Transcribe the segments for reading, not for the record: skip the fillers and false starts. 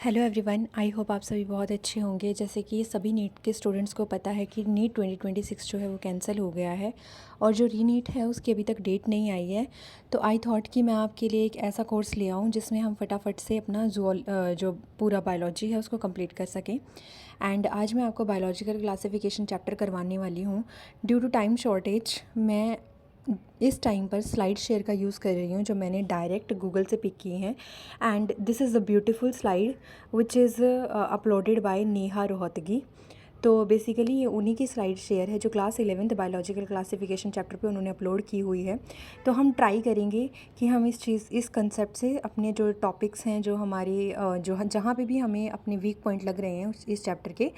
Hello everyone, I hope आप सभी बहुत अच्छे होंगे। जैसे कि सभी नीट के स्टूडेंट्स को पता है कि नीट 2026 जो है वो कैंसिल हो गया है और जो री नीट है उसकी अभी तक डेट नहीं आई है। तो आई थॉट कि मैं आपके लिए एक ऐसा कोर्स ले आऊँ जिसमें हम फटाफट से अपना जो पूरा बायोलॉजी है उसको कंप्लीट कर सकें। एंड आज मैं आपको बायोलॉजिकल क्लासिफिकेशन चैप्टर करवाने वाली हूँ। ड्यू टू टाइम शॉर्टेज मैं इस टाइम पर स्लाइड शेयर का यूज़ कर रही हूँ जो मैंने डायरेक्ट गूगल से पिक की हैं। And this is a beautiful slide which is uploaded by Neha Rohatgi. तो बेसिकली ये उन्हीं की स्लाइड शेयर है जो class 11th biological classification chapter पे उन्होंने अपलोड की हुई है। तो हम ट्राई करेंगे कि हम इस कंसेप्ट से अपने जो टॉपिक्स हैं, जो हमारे जो जहाँ पे भी हमें अपने वीक पॉइंट लग रहे हैं इस चैप्टर के,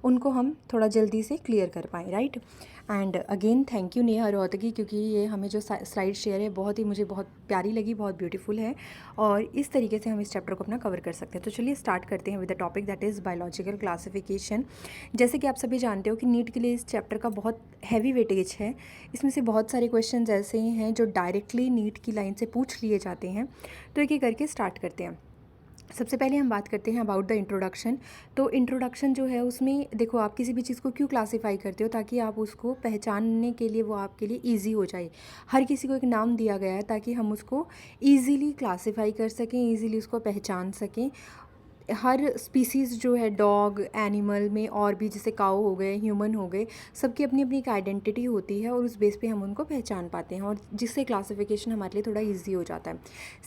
उनको हम थोड़ा जल्दी से क्लियर कर पाएँ, right. And again thank you Neha Rohatgi, क्योंकि ये हमें जो स्लाइड शेयर है मुझे बहुत प्यारी लगी, बहुत ब्यूटीफुल है और इस तरीके से हम इस चैप्टर को अपना कवर कर सकते हैं। तो चलिए स्टार्ट करते हैं with the topic that is biological classification. जैसे कि आप सभी जानते हो कि नीट के लिए इस चैप्टर का बहुत हैवी वेटेज है। इसमें से बहुत सारे क्वेश्चंस ऐसे हैं जो डायरेक्टली नीट की लाइन से पूछ लिए जाते हैं। तो एक एक करके स्टार्ट करते हैं। सबसे पहले हम बात करते हैं अबाउट द इंट्रोडक्शन। तो इंट्रोडक्शन जो है उसमें देखो, आप किसी भी चीज़ को क्यों क्लासीफाई करते हो, ताकि आप उसको पहचानने के लिए वो आपके लिए इजी हो जाए। हर किसी को एक नाम दिया गया है ताकि हम उसको ईज़िली क्लासीफाई कर सकें, ईज़िली उसको पहचान सकें। हर स्पीसीज़ जो है, डॉग एनिमल में और भी, जैसे काऊ हो गए, ह्यूमन हो गए, सबकी अपनी अपनी एक आइडेंटिटी होती है और उस बेस पे हम उनको पहचान पाते हैं और जिससे क्लासिफिकेशन हमारे लिए थोड़ा इजी हो जाता है।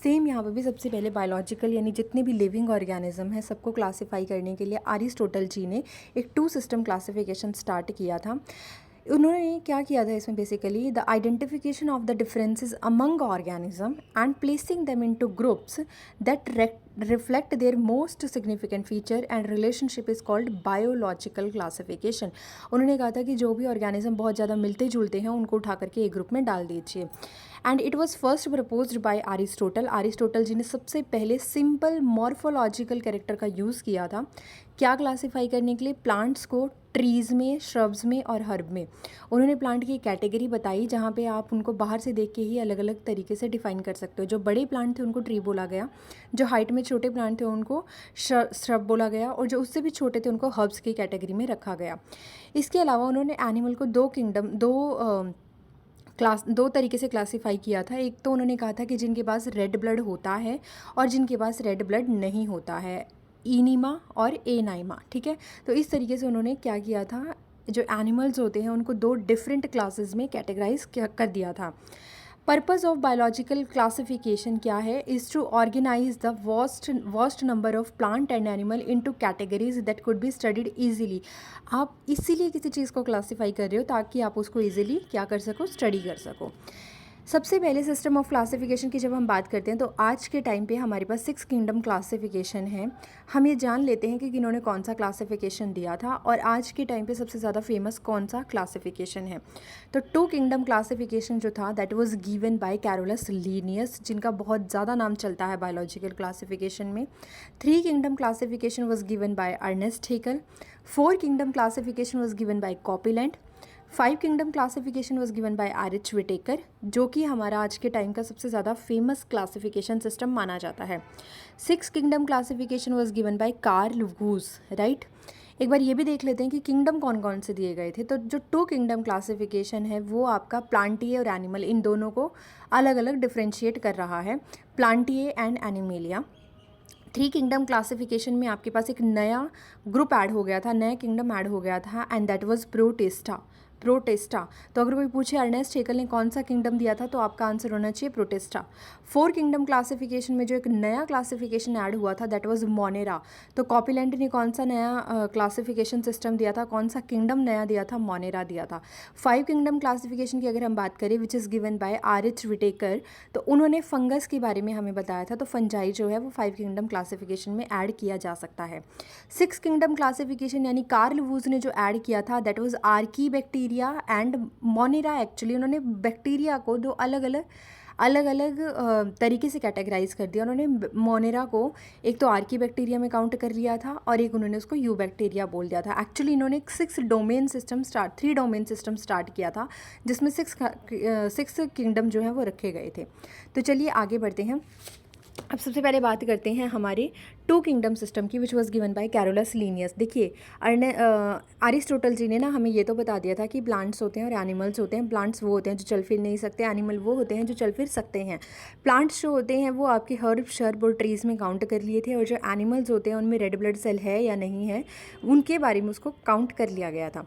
सेम यहाँ पर भी सबसे पहले बायोलॉजिकल यानी जितने भी लिविंग ऑर्गेनिज्म है सबको क्लासीफाई करने के लिए अरिस्टोटल जी ने एक 2 सिस्टम क्लासिफिकेशन स्टार्ट किया था। उन्होंने क्या किया था इसमें, basically the identification of the differences among organism and placing them into groups that reflect their most significant feature and relationship is called biological classification। उन्होंने कहा था कि जो भी ऑर्गेनिज्म बहुत ज़्यादा मिलते जुलते हैं उनको उठा करके एक ग्रुप में डाल दीजिए। And it was first proposed by Aristotle ji ने सबसे पहले सिंपल मॉर्फोलॉजिकल कैरेक्टर का यूज़ किया था। क्या क्लासीफाई करने के लिए? प्लांट्स को ट्रीज़ में, श्रब्स में और हर्ब में। उन्होंने प्लांट की कैटेगरी बताई जहाँ पे आप उनको बाहर से देख के ही अलग अलग तरीके से डिफाइन कर सकते हो। जो बड़े प्लांट थे उनको ट्री बोला गया, जो हाइट में छोटे प्लांट थे उनको श्रब बोला गया और जो उससे भी छोटे थे उनको हर्ब्स की कैटेगरी में रखा गया। इसके अलावा उन्होंने एनिमल को दो तरीके से क्लासीफाई किया था। एक तो उन्होंने कहा था कि जिनके पास रेड ब्लड होता है और जिनके पास रेड ब्लड नहीं होता है, इनीमा और एनाइमा, ठीक है। तो इस तरीके से उन्होंने क्या किया था, जो एनिमल्स होते हैं उनको 2 डिफरेंट क्लासेस में कैटेगराइज कर दिया था। पर्पज़ ऑफ बायोलॉजिकल क्लासिफिकेशन क्या है? Is to organize the vast number of plant and animal into categories that could be studied easily. आप इसीलिए किसी चीज़ को क्लासीफाई कर रहे हो ताकि आप उसको ईजिली क्या कर सको, स्टडी कर सको। सबसे पहले सिस्टम ऑफ क्लासिफिकेशन की जब हम बात करते हैं तो आज के टाइम पे हमारे पास 6 किंगडम क्लासिफिकेशन है। हम ये जान लेते हैं कि किन्होंने कौन सा क्लासिफिकेशन दिया था और आज के टाइम पे सबसे ज़्यादा फेमस कौन सा क्लासिफिकेशन है। तो 2 किंगडम क्लासिफिकेशन जो था that was given bye Carolus Linnaeus, जिनका बहुत ज़्यादा नाम चलता है बायोलॉजिकल क्लासिफिकेशन में। 3 kingdom classification was given by Ernst Haeckel. 4 kingdom classification was given by Copeland. 5 kingdom classification was given by R H Whittaker, जो कि हमारा आज के टाइम का सबसे ज़्यादा फेमस क्लासिफिकेशन सिस्टम माना जाता है। 6 kingdom classification was given by Carl Woese, right. एक बार ये भी देख लेते हैं कि किंगडम कौन कौन से दिए गए थे। तो जो 2 किंगडम क्लासिफिकेशन है वो आपका प्लांटिए और एनिमल, इन दोनों को अलग अलग डिफ्रेंशिएट कर रहा है, प्लांटिए एंड एनिमेलिया। 3 किंगडम क्लासिफिकेशन में आपके पास एक नया ग्रुप ऐड हो गया था, नया किंगडम ऐड हो गया था एंड दैट वाज प्रोटेस्टा। तो अगर कोई पूछे अर्नेस्ट हेकल ने कौन सा किंगडम दिया था तो आपका आंसर होना चाहिए प्रोटेस्टा। 4 किंगडम क्लासिफिकेशन में जो एक नया क्लासिफिकेशन ऐड हुआ था दैट वाज मोनेरा। तो कॉपीलैंड ने कौन सा नया क्लासिफिकेशन सिस्टम दिया था, कौन सा किंगडम नया दिया था? मोनेरा दिया था। 5 किंगडम क्लासिफिकेशन की अगर हम बात करें which is given by R H Whittaker, तो उन्होंने फंगस के बारे में हमें बताया था। तो फंजाई जो है वो 5 किंगडम क्लासिफिकेशन में ऐड किया जा सकता है। 6 किंगडम क्लासिफिकेशन यानी कार्ल वूज ने जो ऐड किया था that was Archie bacteria and Monera. Actually उन्होंने बैक्टीरिया को 2 अलग अलग तरीके से कैटेगराइज कर दिया। उन्होंने मोनेरा को एक तो आर्की बैक्टीरिया में काउंट कर लिया था और एक उन्होंने उसको यू बैक्टीरिया बोल दिया था। एक्चुअली इन्होंने एक 3 डोमेन सिस्टम स्टार्ट किया था जिसमें 6 किंगडम जो है वो रखे गए थे। तो चलिए आगे बढ़ते हैं। अब सबसे पहले बात करते हैं हमारे टू किंगडम सिस्टम की, which was given bye Carolus Linnaeus. देखिए अरिस्टोटल जी ने ना हमें ये तो बता दिया था कि प्लांट्स होते हैं और एनिमल्स होते हैं। प्लांट्स वो होते हैं जो चल फिर नहीं सकते, एनिमल वो होते हैं जो चल फिर सकते हैं। प्लांट्स जो होते हैं वो आपके हर्ब शर्ब और ट्रीज़ में काउंट कर लिए थे, और जो एनिमल्स होते हैं उनमें रेड ब्लड सेल है या नहीं है उनके बारे में उसको काउंट कर लिया गया था।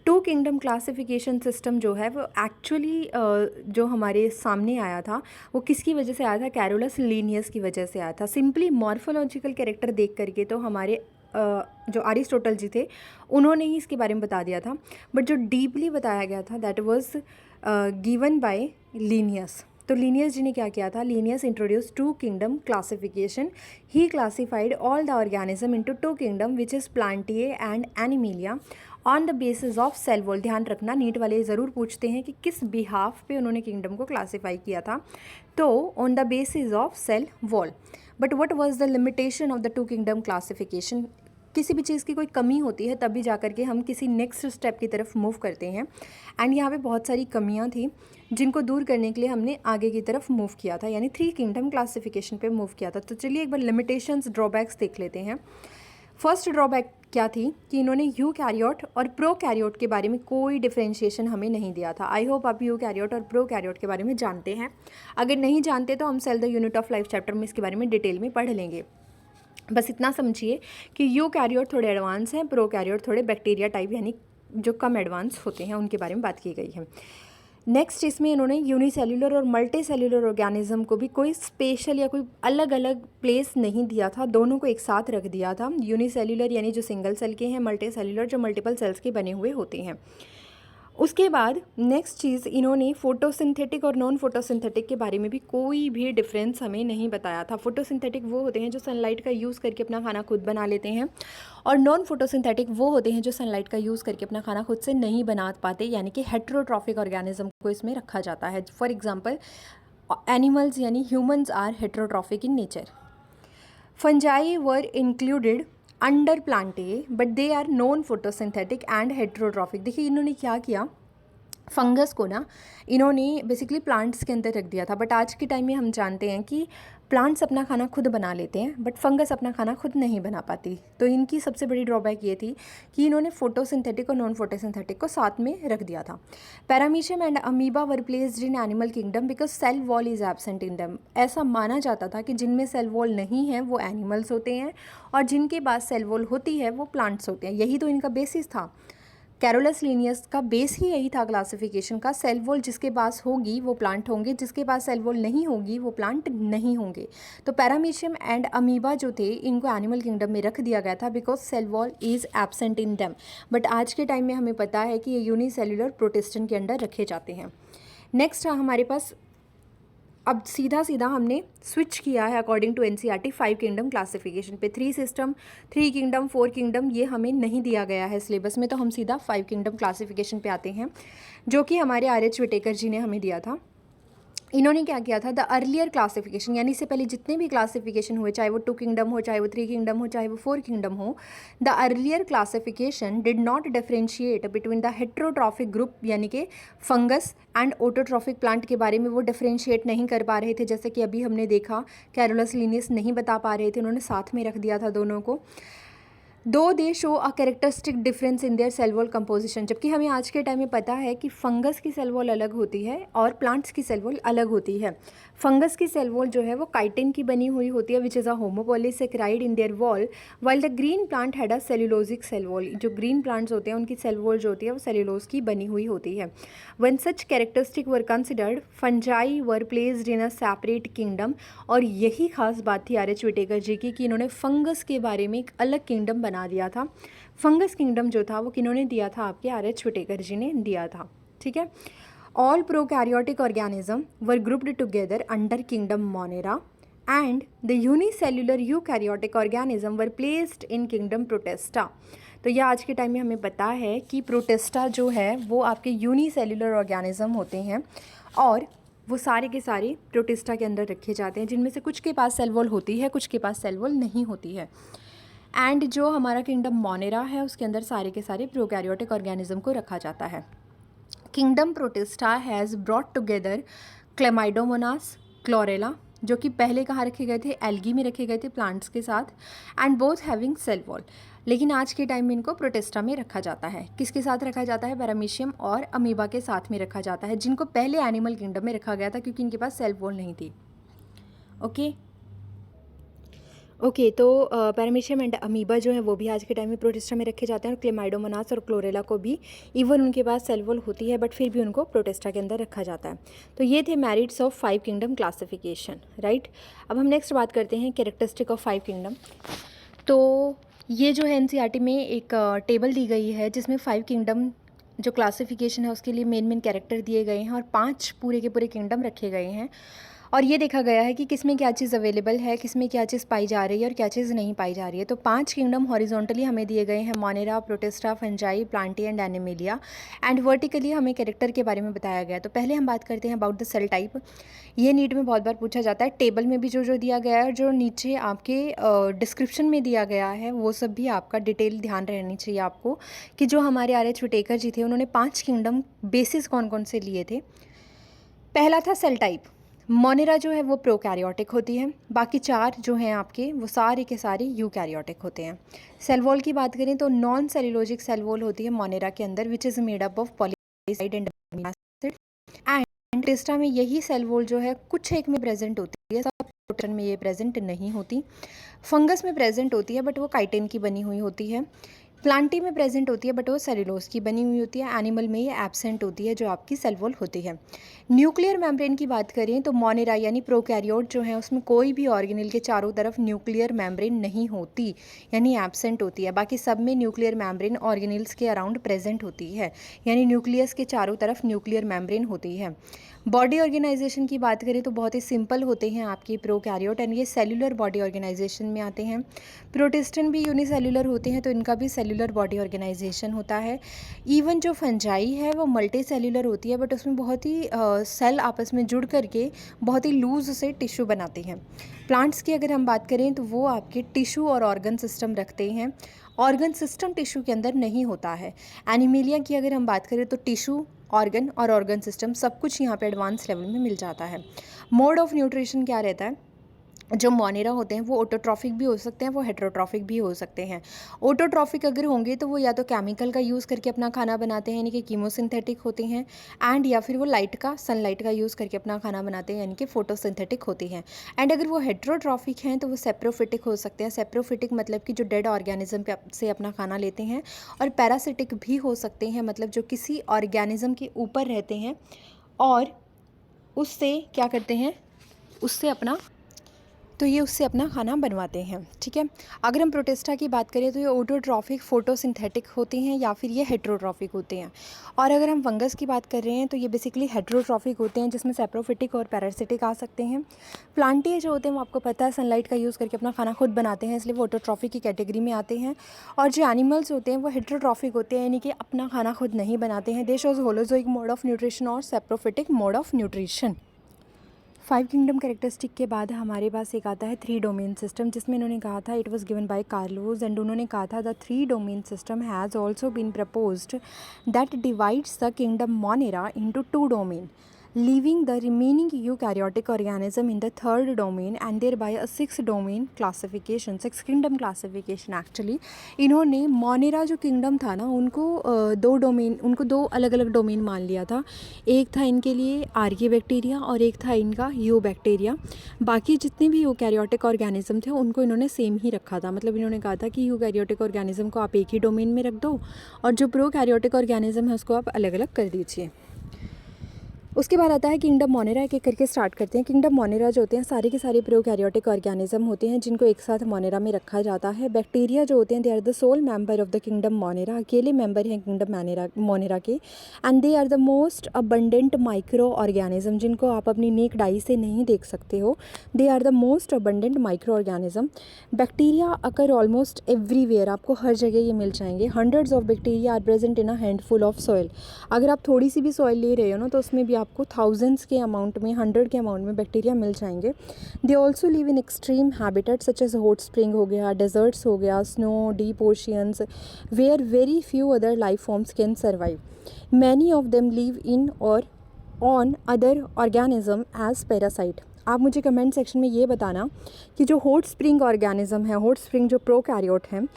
टू किंगडम क्लासिफिकेशन सिस्टम जो है वो एक्चुअली जो हमारे सामने आया था वो किसकी वजह से आया था? कैरोलस लीनियस की वजह से आया था। सिंपली मॉर्फोलॉजिकल कैरेक्टर देख करके तो हमारे जो अरिस्टोटल जी थे उन्होंने ही इसके बारे में बता दिया था, बट जो डीपली बताया गया था that was given by Linnaeus. तो लीनियस जी ने क्या किया था? Linnaeus introduce two kingdom classification. He classified all the organism into two kingdom which is Plantae and Animalia on the basis of cell wall. ध्यान रखना, नीट वाले ज़रूर पूछते हैं कि किस बिहाफ पे उन्होंने किंगडम को क्लासीफाई किया था, तो on the basis of cell wall. But what was the limitation of the two kingdom classification? किसी भी चीज़ की कोई कमी होती है तभी जा कर के हम किसी नेक्स्ट स्टेप की तरफ मूव करते हैं, एंड यहाँ पे बहुत सारी कमियाँ थी जिनको दूर करने के लिए हमने आगे की तरफ मूव किया था, यानी थ्री किंगडम क्लासिफिकेशन पे मूव किया था। तो चलिए एक बार लिमिटेशंस, ड्रॉबैक्स देख लेते हैं। फर्स्ट ड्रॉबैक क्या थी कि इन्होंने यू कैरियोट और प्रो कैरियोट के बारे में कोई डिफरेंशिएशन हमें नहीं दिया था। आई होप आप यू कैरियोट और प्रो कैरियोट के बारे में जानते हैं। अगर नहीं जानते तो हम cell the unit of life chapter में इसके बारे में डिटेल में पढ़ लेंगे। बस इतना समझिए कि यू कैरियोट थोड़े एडवांस हैं, प्रो कैरियोट थोड़े बैक्टीरिया टाइप यानी जो कम एडवांस होते हैं उनके बारे में बात की गई है। नेक्स्ट इसमें इन्होंने यूनिसेल्युलर और मल्टी सेल्युलर ऑर्गेनिज्म को भी कोई स्पेशल या कोई अलग अलग प्लेस नहीं दिया था, दोनों को एक साथ रख दिया था। यूनिसेल्युलर यानी जो सिंगल सेल के हैं, मल्टी सेल्युलर जो मल्टीपल सेल्स के बने हुए होते हैं। उसके बाद नेक्स्ट चीज़, इन्होंने फोटोसिंथेटिक और नॉन फोटोसिंथेटिक के बारे में भी कोई भी डिफरेंस हमें नहीं बताया था। फोटोसिंथेटिक वो होते हैं जो सनलाइट का यूज़ करके अपना खाना खुद बना लेते हैं, और नॉन फोटोसिंथेटिक वो होते हैं जो सनलाइट का यूज़ करके अपना खाना खुद से नहीं बना पाते, यानी कि हेट्रोट्रॉफिक ऑर्गेनिज्म को इसमें रखा जाता है। फॉर एग्जाम्पल एनिमल्स यानी humans are heterotrophic in nature. Fungi were included under Plantae but they are non photosynthetic and heterotrophic. देखिए इन्होंने क्या किया, फंगस को ना इन्होंने बेसिकली प्लांट्स के अंदर रख दिया था, बट आज के टाइम में हम जानते हैं कि प्लांट्स अपना खाना खुद बना लेते हैं बट फंगस अपना खाना खुद नहीं बना पाती। तो इनकी सबसे बड़ी ड्रॉबैक ये थी कि इन्होंने फोटोसिंथेटिक और नॉन फोटोसिंथेटिक को साथ में रख दिया था। Paramecium and amoeba were placed in animal kingdom because cell wall is absent in them. ऐसा माना जाता था कि जिनमें सेल वॉल नहीं है वो एनिमल्स होते हैं, और जिनके पास सेल वॉल होती है वो प्लांट्स होते हैं। यही तो इनका बेसिस था। कैरोलस लीनियस का बेस ही यही था क्लासिफिकेशन का। सेल वॉल जिसके पास होगी वो प्लांट होंगे, जिसके पास सेल वॉल नहीं होगी वो प्लांट नहीं होंगे। तो पैरामीशियम एंड अमीबा जो थे इनको एनिमल किंगडम में रख दिया गया था because cell wall is absent in them. But आज के टाइम में हमें पता है कि ये यूनिसेल्युलर प्रोटिस्टन के अंडर रखे जाते हैं। नेक्स्ट हमारे पास अब सीधा सीधा हमने स्विच किया है according to NCERT 5 kingdom classification पे। 3 सिस्टम, 3 किंगडम, 4 किंगडम ये हमें नहीं दिया गया है सिलेबस में, तो हम सीधा 5 किंगडम क्लासिफिकेशन पे आते हैं जो कि हमारे आर.एच. विटेकर जी ने हमें दिया था। इन्होंने क्या किया था, द अर्लियर क्लासिफिकेशन यानी इससे पहले जितने भी क्लासिफिकेशन हुए, चाहे वो 2 किंगडम हो, चाहे वो 3 किंगडम हो, चाहे वो 4 किंगडम हो, the earlier classification did not differentiate between the heterotrophic group यानी कि फंगस एंड ऑटोट्रॉफिक प्लांट के बारे में वो डिफरेंशिएट नहीं कर पा रहे थे, जैसे कि अभी हमने देखा कैरोलस लीनियस नहीं बता पा रहे थे, उन्होंने साथ में रख दिया था दोनों को। Though they show a characteristic difference in their cell wall composition. जबकि हमें आज के टाइम में पता है कि फंगस की सेल वॉल अलग होती है और प्लांट्स की सेल वॉल अलग होती है। फंगस की सेल वॉल जो है वो काइटिन की बनी हुई होती है which is a homopolysaccharide in their wall, while the green plant had a cellulosic cell wall. जो ग्रीन प्लांट्स होते हैं उनकी सेल वॉल जो होती है वो सेल्यूलोज की बनी हुई होती है। When such characteristic were considered, fungi were placed in a separate kingdom. और यही खास बात थी आर.एच. विटेकर जी की कि इन्होंने फंगस के बारे में एक अलग किंगडम बना दिया था। फंगस किंगडम जो था वो किन्होंने दिया था, आपके आर.एच. विटेकर जी ने दिया था। ठीक है। All prokaryotic organism were grouped together under kingdom Monera and the unicellular eukaryotic organism were placed in kingdom Protista. तो यह आज के टाइम में हमें पता है कि प्रोटेस्टा जो है वो आपके यूनिसेल्युलर ऑर्गेनिज्म होते हैं, और वो सारे के सारे प्रोटेस्टा के अंदर रखे जाते हैं, जिनमें से कुछ के पास सेल वॉल होती है, कुछ के पास सेल वॉल नहीं होती है। एंड जो हमारा किंगडम मोनेरा है उसके अंदर सारे के सारे प्रोकैरियोटिक ऑर्गेनिज्म को रखा जाता है। Kingdom protista has brought together Chlamydomonas, chlorella, जो कि पहले कहाँ रखे गए थे, एल्गी में रखे गए थे प्लांट्स के साथ, and both having cell wall. लेकिन आज के टाइम में इनको प्रोटिस्टा में रखा जाता है। किसके साथ रखा जाता है, पैरामीशियम और अमीबा के साथ में रखा जाता है, जिनको पहले एनिमल किंगडम में रखा गया था क्योंकि इनके पास सेल वॉल नहीं थी। ओके तो पैरामीशियम एंड अमीबा जो है वो भी आज के टाइम में प्रोटिस्टा में रखे जाते हैं, और क्लेमाइडोमोनास और क्लोरेला को भी इवन उनके पास सेल वॉल होती है बट फिर भी उनको प्रोटिस्टा के अंदर रखा जाता है। तो ये थे merits of 5 kingdom classification, right. अब हम नेक्स्ट बात करते हैं कैरेक्टरिस्टिक ऑफ 5 किंगडम। तो ये जो है एनसीईआरटी में एक टेबल दी गई है जिसमें 5 किंगडम जो क्लासिफिकेशन है उसके लिए मेन कैरेक्टर दिए गए हैं और 5 पूरे के पूरे किंगडम रखे गए हैं, और ये देखा गया है कि किस में क्या चीज़ अवेलेबल है, किस में क्या चीज़ पाई जा रही है और क्या चीज़ नहीं पाई जा रही है। तो 5 किंगडम हॉरिजॉन्टली हमें दिए गए हैं, Monera, protista, fungi, Plantae and animalia, and vertically हमें कैरेक्टर के बारे में बताया गया है। तो पहले हम बात करते हैं अबाउट द सेल टाइप। ये नीट में बहुत बार पूछा जाता है, टेबल में भी जो दिया गया है, जो नीचे आपके डिस्क्रिप्शन में दिया गया है, वो सब भी आपका डिटेल ध्यान रहनी चाहिए आपको, कि जो हमारे आर.एच. विटेकर जी थे उन्होंने 5 किंगडम बेसिस कौन कौन से लिए थे। पहला था सेल टाइप, मोनेरा जो है वो प्रोकैरियोटिक होती है, बाकी 4 जो हैं आपके वो सारे के सारे यूकैरियोटिक होते हैं। सेल वॉल की बात करें तो नॉन सेलुलोजिक सेल वॉल होती है मोनेरा के अंदर, which is made up of polysaccharide and amino acid, and टेस्टा में यही सेल वॉल जो है कुछ एक में प्रेजेंट होती है, सब प्रोटीन में ये प्रेजेंट नहीं होती। फंगस में प्रेजेंट होती है बट वो काइटिन की बनी हुई होती है। प्लांटी में प्रेजेंट होती है बट वो सेलुलोज की बनी हुई होती है। एनिमल में ये एब्सेंट होती है जो आपकी सेल वॉल होती है। न्यूक्लियर मेम्ब्रेन की बात करें तो मोनेरा यानी प्रोकैरियोट जो है उसमें कोई भी ऑर्गेनेल के चारों तरफ न्यूक्लियर मेम्ब्रेन नहीं होती, यानी एब्सेंट होती है। बाकी सब में न्यूक्लियर मेम्ब्रेन ऑर्गेनेल्स के अराउंड प्रेजेंट होती है, यानी न्यूक्लियस के चारों तरफ न्यूक्लियर मेम्ब्रेन होती है। बॉडी ऑर्गेनाइजेशन की बात करें तो बहुत ही सिंपल होते हैं आपके प्रोकैरियोट, एंड ये सेलुलर बॉडी ऑर्गेनाइजेशन में आते हैं। प्रोटिस्टन भी यूनिसेलुलर होते हैं तो इनका भी सेलुलर बॉडी ऑर्गेनाइजेशन होता है। इवन जो फंजाई है वो मल्टी सेलुलर होती है बट उसमें बहुत ही सेल आपस में जुड़ करके बहुत ही लूज से टिश्यू बनाते हैं। प्लांट्स की अगर हम बात करें तो वो आपके टिश्यू और ऑर्गन सिस्टम रखते हैं, ऑर्गन सिस्टम टिश्यू के अंदर नहीं होता है। एनिमेलिया की अगर हम बात करें तो टिश्यू, ऑर्गन और ऑर्गन सिस्टम सब कुछ यहाँ पे एडवांस लेवल में मिल जाता है। मोड ऑफ न्यूट्रिशन क्या रहता है, जो मोनेरा होते हैं वो ऑटोट्रॉफिक भी हो सकते हैं, वो हेटेरोट्रॉफिक भी हो सकते हैं। ऑटोट्रॉफिक अगर होंगे तो वो या तो केमिकल का यूज़ करके अपना खाना बनाते हैं यानी कि कीमोसिंथेटिक होते हैं, एंड या फिर वो लाइट का, सनलाइट का यूज़ करके अपना खाना बनाते हैं यानी कि फोटोसिंथेटिक होती हैं। एंड अगर वो हेटेरोट्रॉफिक हैं तो वो सेप्रोफिटिक हो सकते हैं। सेप्रोफिटिक मतलब कि जो डेड ऑर्गेनिज्म से अपना खाना लेते हैं, और पैरासिटिक भी हो सकते हैं, मतलब जो किसी ऑर्गेनिज्म के ऊपर रहते हैं और उससे क्या करते हैं, उससे अपना खाना बनवाते हैं, ठीक है। अगर हम प्रोटिस्टा की बात करें तो ये ऑटोट्रॉफिक, फोटोसिंथेटिक होते हैं या फिर ये हेटेरोट्रॉफिक होते हैं। और अगर हम फंगस की बात कर रहे हैं तो ये बेसिकली हेटेरोट्रॉफिक होते हैं जिसमें सेप्रोफिटिक और पैरासिटिक आ सकते हैं। प्लांटी जो होते हैं वो आपको पता है सनलाइट का यूज़ करके अपना खाना खुद बनाते हैं, इसलिए वो ऑटोट्रॉफिक की कैटेगरी में आते हैं। और जो एनिमल्स होते हैं वो हेटेरोट्रॉफिक होते हैं यानी कि अपना खाना खुद नहीं बनाते हैं। They shows holozoic mode of nutrition और saprophytic mode of nutrition. 5 kingdom characteristic के बाद हमारे पास एक आता है 3 डोमेन सिस्टम, जिसमें इन्होंने कहा था, it was given by Carlos, and उन्होंने कहा था the 3 domain system has also been proposed that divides the kingdom Monera into 2 domain, leaving the remaining eukaryotic organism in the 3rd domain and thereby a 6 domain classification, 6 kingdom classification actually। इन्होंने Monera जो kingdom था ना उनको 2 अलग अलग domain मान लिया था। एक था इनके लिए आर्किया बैक्टीरिया और एक था इनका यू बैक्टीरिया। बाकी जितने भी यूकैरियोटिक ऑर्गेनिज्म थे उनको इन्होंने सेम ही रखा था, मतलब इन्होंने कहा था कि यूकैरियोटिक ऑर्गेनिज्म को आप एक ही डोमेन में रख दो और जो प्रोकैरियोटिक ऑर्गेनिज्म है उसको आप अलग अलग कर दीजिए। उसके बाद आता है किंगडम मोनेरा, एक एक करके स्टार्ट करते हैं। किंगडम मोनेरा जो होते हैं सारे के सारे प्रोकैरियोटिक ऑर्गेनिज्म होते हैं जिनको एक साथ मोनेरा में रखा जाता है। बैक्टीरिया जो होते हैं they are the sole member of the kingdom Monera, अकेले मेंबर हैं किंगडम मोनेरा के, and they are the most abundant microorganism, जिनको आप अपनी नेक्ड आई से नहीं देख सकते हो। They are the most abundant microorganism. Bacteria occur almost everywhere, आपको हर जगह ये मिल जाएंगे। Hundreds of bacteria are present in a handful of soil. अगर आप थोड़ी सी भी सॉइल ले रहे हो ना तो उसमें भी आपको थाउजेंड्स के अमाउंट में, 100 के अमाउंट में बैक्टीरिया मिल जाएंगे। They also live in extreme habitat such as hot spring हो गया, डेजर्ट्स हो गया, snow, deep oceans, where very few other life forms can survive. Many of them live in और on other organism as parasite. आप मुझे comment section में ये बताना कि जो हॉट स्प्रिंग ऑर्गेनिज्म है, हॉट स्प्रिंग जो प्रोकैरियोट है,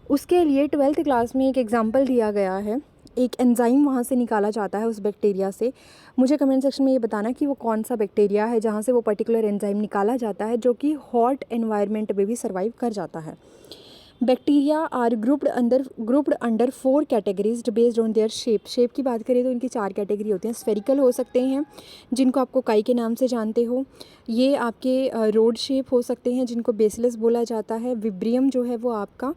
उसके लिए 12th क्लास में एक एग्जाम्पल दिया गया है, एक एंजाइम वहाँ से निकाला जाता है उस बैक्टीरिया से। मुझे कमेंट सेक्शन में ये बताना कि वो कौन सा बैक्टीरिया है जहाँ से वो पर्टिकुलर एंजाइम निकाला जाता है जो कि हॉट एनवायरनमेंट में भी सर्वाइव कर जाता है। Bacteria are grouped under 4 categories based on their shape की बात करें तो इनकी 4 कैटेगरी होती हैं। स्फेरिकल हो सकते हैं जिनको आपको काई के नाम से जानते हो, ये आपके रोड शेप हो सकते हैं जिनको बेसिलस बोला जाता है। विब्रियम जो है वो आपका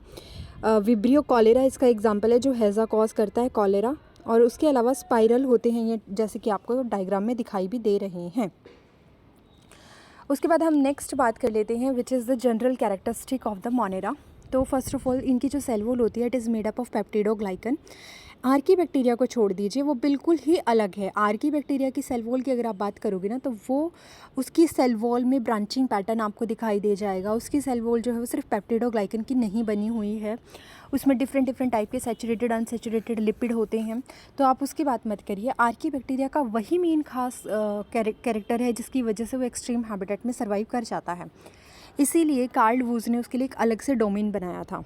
विब्रियो कॉलेरा इसका एग्जाम्पल है जो हैज़ा कॉज करता है, कॉलेरा। और उसके अलावा स्पाइरल होते हैं ये, जैसे कि आपको डायग्राम में दिखाई भी दे रहे हैं। उसके बाद हम नेक्स्ट बात कर लेते हैं which is the general characteristic of the Monera. तो फर्स्ट ऑफ ऑल इनकी जो सेल वॉल होती है it is made up of peptidoglycan. Archie bacteria को छोड़ दीजिए, वो बिल्कुल ही अलग है। आर्की बैक्टीरिया की सेल वॉल की अगर आप बात करोगे ना तो वो उसकी सेल वॉल में ब्रांचिंग पैटर्न आपको दिखाई दे जाएगा। उसकी सेल वॉल जो है वो सिर्फ पेप्टिडोग्लाइकन की नहीं बनी हुई है, उसमें डिफरेंट टाइप के सैचुरेटेड अनसैचुरेटेड लिपिड होते हैं, तो आप उसकी बात मत करिए। आर्की बैक्टीरिया का वही मेन खास कैरेक्टर है जिसकी वजह से वो एक्सट्रीम हैबिटेट में सर्वाइव कर जाता है। इसीलिए कार्ल वूज ने उसके लिए एक अलग से डोमेन बनाया था।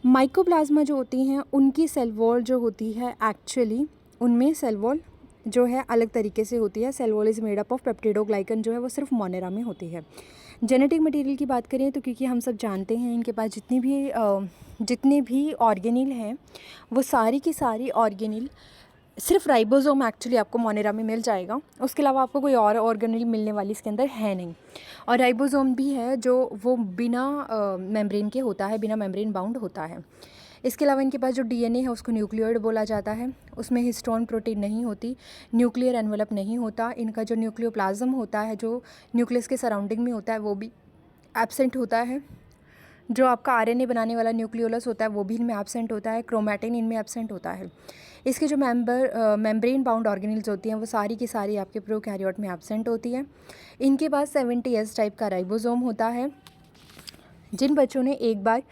माइकोप्लाज्मा जो होती हैं उनकी सेल वॉल जो होती है एक्चुअली उनमें सेल वॉल जो है अलग तरीके से होती है। Cell wall is made up of peptidoglycan जो है वो सिर्फ मोनेरा में होती है। जेनेटिक मटेरियल की बात करें तो क्योंकि हम सब जानते हैं इनके पास जितने भी ऑर्गेनिल हैं वो सारी की सारी ऑर्गेनिल सिर्फ राइबोसोम एक्चुअली आपको मोनेरा में मिल जाएगा, उसके अलावा आपको कोई और ऑर्गेनिल मिलने वाली इसके अंदर है नहीं। और राइबोसोम भी है जो वो बिना मेम्ब्रेन के होता है, बिना मेम्ब्रेन बाउंड होता है। इसके अलावा इनके पास जो डीएनए है उसको न्यूक्लियोइड बोला जाता है, उसमें हिस्टोन प्रोटीन नहीं होती, न्यूक्लियर एनवेलप नहीं होता। इनका जो न्यूक्लियोप्लाज्म होता है जो न्यूक्लियस के सराउंडिंग में होता है वो भी एब्सेंट होता है। जो आपका आरएनए बनाने वाला न्यूक्लियोलस होता है वो भी इनमें एब्सेंट होता है। क्रोमैटिन इनमें एब्सेंट होता है। इसके जो मेम्ब्रेन बाउंड ऑर्गेनिल्स होती हैं वो सारी की सारी आपके प्रोकैरियोट में एब्सेंट होती है। इनके पास 70S टाइप का राइबोसोम होता है। जिन बच्चों ने एक बार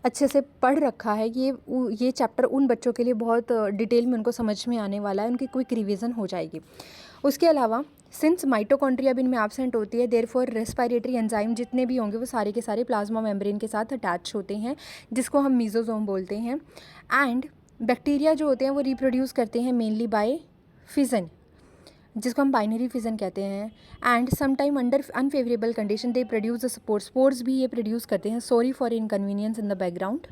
अच्छे से पढ़ रखा है ये चैप्टर उन बच्चों के लिए बहुत डिटेल में उनको समझ में आने वाला है, उनकी क्विक रिवीजन हो जाएगी। उसके अलावा सिंस माइटोकॉन्ड्रिया भी इनमें एब्सेंट होती है, देयरफॉर रेस्पिरेटरी एंजाइम जितने भी होंगे वो सारे के सारे प्लाज्मा मेम्ब्रेन के साथ अटैच होते हैं जिसको हम मीजोसोम बोलते हैं। एंड बैक्टीरिया जो होते हैं वो रिप्रोड्यूस करते हैं मेनली बाय फिजन, जिसको हम बाइनरी फिजन कहते हैं। And sometime under unfavourable condition they produce the spores भी ये प्रोड्यूस करते हैं। Sorry for inconvenience in the background.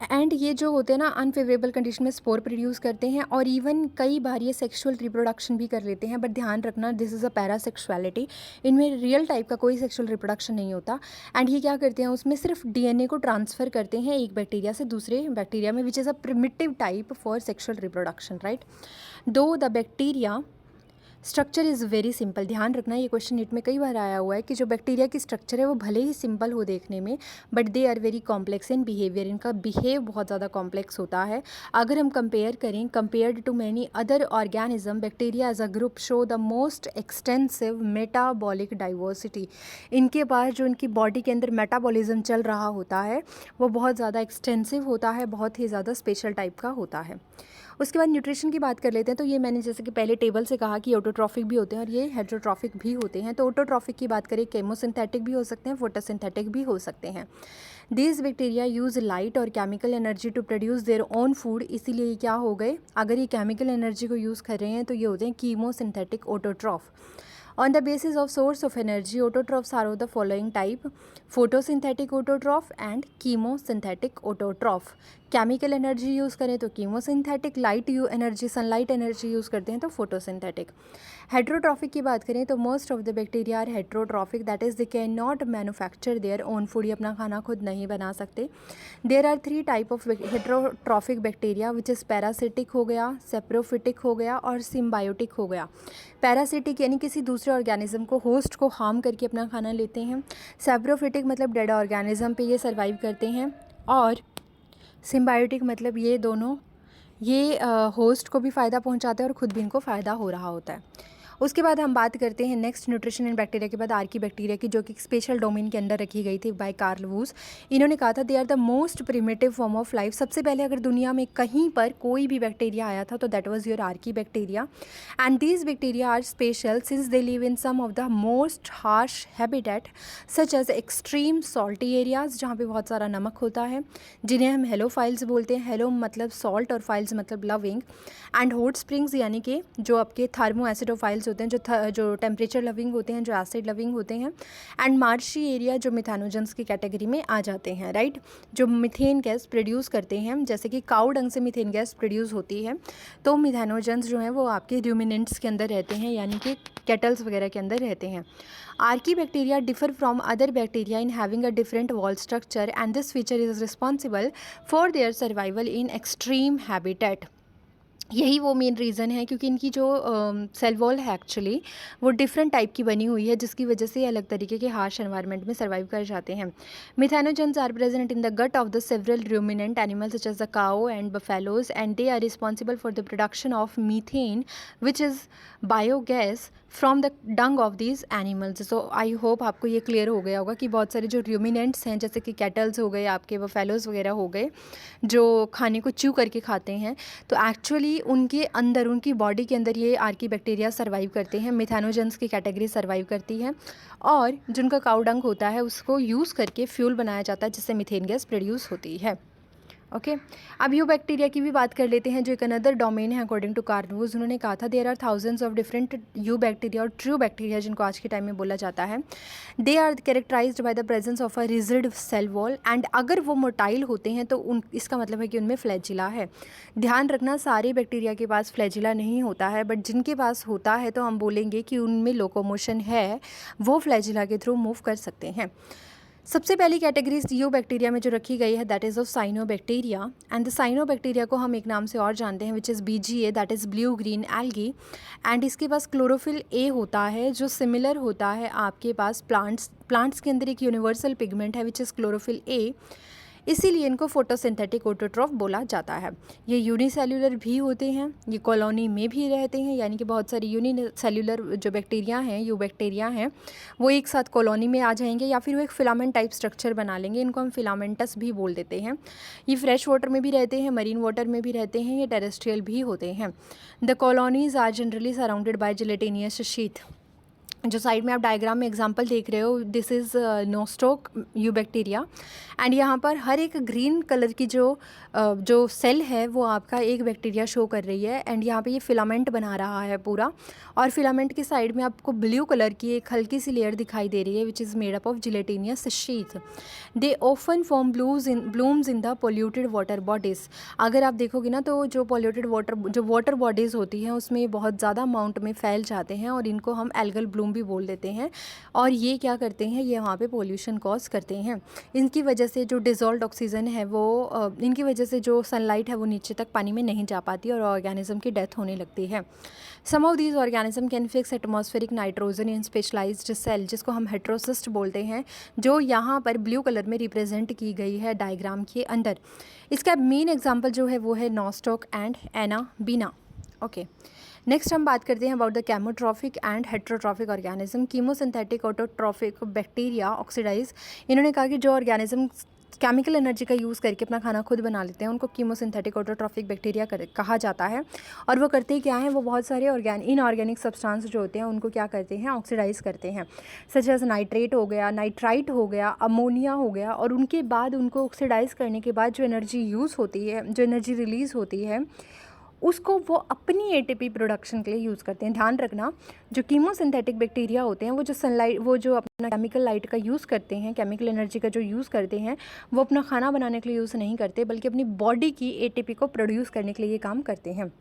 And ये जो होते हैं ना अनफेवरेबल कंडीशन में स्पोर प्रोड्यूस करते हैं और इवन कई बार ये सेक्सुअल रिप्रोडक्शन भी कर लेते हैं। बट ध्यान रखना दिस इज़ अ पैरासेक्सुअलिटी, इनमें रियल टाइप का कोई सेक्सुअल रिप्रोडक्शन नहीं होता। एंड ये क्या करते हैं उसमें सिर्फ डीएनए को ट्रांसफ़र करते हैं एक बैक्टीरिया से दूसरे बैक्टीरिया में, which is a primitive type for sexual reproduction, right. Though the bacteria structure is very simple. ध्यान रखना ये क्वेश्चन नीट में कई बार आया हुआ है कि जो बैक्टीरिया की स्ट्रक्चर है वो भले ही सिंपल हो देखने में but they are very complex in behaviour. इनका बिहेव बहुत ज़्यादा कॉम्प्लेक्स होता है। अगर हम कंपेयर करें compared to many other organism, bacteria as a group show the most extensive metabolic diversity. इनके पास जो इनकी बॉडी के अंदर मेटाबॉलिज्म चल रहा होता है वो बहुत ज़्यादा एक्सटेंसिव होता है, बहुत ही ज़्यादा स्पेशल टाइप का होता है। उसके बाद न्यूट्रिशन की बात कर लेते हैं। तो ये मैंने जैसे कि पहले टेबल से कहा कि ऑटोट्रॉफिक भी होते हैं और ये हेटेरोट्रॉफिक भी होते हैं। तो ऑटोट्रॉफिक की बात करें केमोसिंथेटिक भी हो सकते हैं, फोटोसिंथेटिक भी हो सकते हैं। दीज बैक्टीरिया यूज़ लाइट और chemical energy to produce their own food. इसीलिए क्या हो गए, अगर ये केमिकल एनर्जी को यूज़ कर रहे हैं तो ये होते हैं chemosynthetic autotroph. On the basis of source of energy, autotrophs are of the following type: photosynthetic autotroph and chemosynthetic autotroph। Chemical energy use करें तो chemosynthetic, light energy sunlight energy use करते हैं तो फोटोसिंथेटिक। हेट्रोट्रॉफिक की बात करें तो most of the bacteria are heterotrophic, that is they can not manufacture their own food, ये अपना खाना खुद नहीं बना सकते। There are 3 type of heterotrophic bacteria which is parasitic हो गया, सेप्रोफिटिक हो गया और सिम्बायोटिक हो गया। पैरासिटिक यानी किसी दूसरे ऑर्गेनिज्म को, होस्ट को हार्म करके अपना खाना लेते हैं। सेप्रोफिटिक मतलब डेड ऑर्गेनिज्म पे ये सर्वाइव करते हैं। और सिम्बायोटिक मतलब ये होस्ट को भी फ़ायदा पहुंचाते हैं और ख़ुद भी इनको फ़ायदा हो रहा होता है। उसके बाद हम बात करते हैं नेक्स्ट न्यूट्रिशन एंड बैक्टीरिया के बाद आर्की बैक्टीरिया की, जो कि स्पेशल डोमेन के अंदर रखी गई थी बाय कार्ल वूस। इन्होंने कहा था they are the most primitive form of life. सबसे पहले अगर दुनिया में कहीं पर कोई भी बैक्टीरिया आया था तो that was your archaebacteria. And these bacteria are special since they live in some of the most harsh habitat such as extreme salty areas, जहाँ पे बहुत सारा नमक होता है, जिन्हें हम हेलोफाइल्स बोलते हैं। हेलो मतलब सॉल्ट और फाइल्स मतलब लविंग। एंड हॉट स्प्रिंग्स यानी कि जो आपके थर्मो एसिडोफाइल्स होते हैं, जो टेम्परेचर लविंग होते हैं, जो एसिड लविंग होते हैं। एंड मार्शी एरिया जो मिथेनोजेंस की कैटेगरी में आ जाते हैं, राइट, जो मीथेन गैस प्रोड्यूस करते हैं। जैसे कि काऊ डंग से मीथेन गैस प्रोड्यूस होती है, तो मिथेनोजेंस जो हैं वो आपके र्यूमिनेंट्स के अंदर रहते हैं, यानी कि केटल्स वगैरह के अंदर रहते हैं। Archie bacteria differ from other bacteria in having a different wall structure and this feature is responsible for their survival in extreme habitat. यही वो मेन रीज़न है क्योंकि इनकी जो सेल वॉल है एक्चुअली वो डिफरेंट टाइप की बनी हुई है, जिसकी वजह से अलग तरीके के हार्श एनवायरनमेंट में सर्वाइव कर जाते हैं। Methanogens are present in the gut of the several ruminant animals such as the cow and buffaloes and they are responsible for the production of methane which is biogas from the dung of these animals. So I hope आपको ये clear हो गया होगा कि बहुत सारे जो ruminants हैं, जैसे कि कैटल्स हो गए, आपके बफेलोज वगैरह हो गए, जो खाने को च्यू करके खाते हैं, तो एक्चुअली उनके अंदर, उनकी बॉडी के अंदर ये आर्की बैक्टीरिया सर्वाइव करते हैं। मिथेनोजेंस की कैटेगरी सर्वाइव करती है और जिनका काऊ डंग होता है उसको यूज़ करके फ्यूल बनाया जाता है, जिससे मीथेन गैस प्रोड्यूस होती है। ओके अब यू बैक्टीरिया की भी बात कर लेते हैं, जो एक अनदर डोमेन है अकॉर्डिंग टू कार्ल वूस। उन्होंने कहा था there are thousands of different eubacteria और ट्रू बैक्टीरिया, जिनको आज के टाइम में बोला जाता है। They are characterized by the presence of a rigid cell wall and अगर वो मोटाइल होते हैं तो इसका मतलब है कि उनमें फ्लैजिला है। ध्यान रखना, सारे बैक्टीरिया के पास फ्लैजिला नहीं होता है, बट जिनके पास होता है तो हम बोलेंगे कि उनमें लोकोमोशन है, वो फ्लैजिला के थ्रू मूव कर सकते हैं। सबसे पहली कैटेगरी यू बैक्टीरिया में जो रखी गई है that is of cyanobacteria and the cyanobacteria को हम एक नाम से और जानते हैं which is BGA, that is blue green algae. And इसके पास क्लोरोफिल ए होता है, जो सिमिलर होता है आपके पास प्लांट्स के अंदर एक यूनिवर्सल पिगमेंट है विच इज़ क्लोरोफिल ए, इसीलिए इनको फोटोसिंथेटिक ऑटोट्रॉफ बोला जाता है। ये यूनिसेल्युलर भी होते हैं, ये कॉलोनी में भी रहते हैं, यानी कि बहुत सारी यूनिसेल्युलर जो बैक्टीरिया हैं, यू बैक्टीरिया हैं, वो एक साथ कॉलोनी में आ जाएंगे या फिर वो एक फिलामेंट टाइप स्ट्रक्चर बना लेंगे। इनको हम फिलामेंटस भी बोल देते हैं। ये फ्रेश वाटर में भी रहते हैं, मरीन वाटर में भी रहते हैं, ये टेरेस्ट्रियल भी होते हैं। The colonies are generally surrounded by gelatinous sheath. जो साइड में आप डायग्राम में एग्जांपल देख रहे हो, this is Nostoc eubacteria and यहाँ पर हर एक ग्रीन कलर की जो सेल है वो आपका एक बैक्टीरिया शो कर रही है एंड यहाँ पे ये फिलामेंट बना रहा है पूरा, और फिलामेंट की साइड में आपको ब्लू कलर की एक हल्की सी लेयर दिखाई दे रही है which is made up of gelatinous sheath. They often form blooms in the polluted water bodies. अगर आप देखोगे ना तो जो पोल्यूटेड वाटर बॉडीज़ होती हैं उसमें बहुत ज़्यादा अमाउंट में फैल जाते हैं और इनको हम एल्गल ब्लूम भी बोल देते हैं। और ये क्या करते हैं, ये वहाँ पे पोल्यूशन कॉज करते हैं। इनकी वजह से जो डिज़ोल्व्ड ऑक्सीजन है वो इनकी वजह से जो सनलाइट है वो नीचे तक पानी में नहीं जा पाती और ऑर्गेनिज्म की डेथ होने लगती है। Some of these organism can fix atmospheric nitrogen in specialised cell, जिसको हम हेट्रोसिस्ट बोलते हैं, जो यहाँ पर ब्लू कलर में रिप्रेजेंट की गई है डायग्राम के अंदर। इसका मेन एग्जाम्पल जो है वो है Nostoc and Anabaena. Okay next हम बात करते हैं about the chemotrophic and heterotrophic organism. Chemosynthetic autotrophic bacteria oxidise. इन्होंने कहा कि जो ऑर्गेनिज्म केमिकल एनर्जी का यूज़ करके अपना खाना खुद बना लेते हैं उनको कीमोसिंथेटिक ऑटोट्रॉफिक बैक्टीरिया कहा जाता है। और वो करते क्या हैं, वो बहुत सारे इनऑर्गेनिक सब्सटेंस जो होते हैं उनको क्या करते हैं, ऑक्सीडाइज करते हैं, सच एज नाइट्रेट हो गया, नाइट्राइट हो गया, अमोनिया हो गया, और उनके बाद उनको ऑक्सीडाइज करने के बाद जो एनर्जी यूज़ होती है, जो एनर्जी रिलीज़ होती है, उसको वो अपनी एटीपी प्रोडक्शन के लिए यूज़ करते हैं। ध्यान रखना, जो कीमोसिंथेटिक बैक्टीरिया होते हैं वो जो सनलाइट, वो जो अपना केमिकल लाइट का यूज़ करते हैं, केमिकल एनर्जी का जो यूज़ करते हैं, वो अपना खाना बनाने के लिए यूज़ नहीं करते, बल्कि अपनी बॉडी की एटीपी को प्रोड्यूस करने के लिए ये काम करते हैं।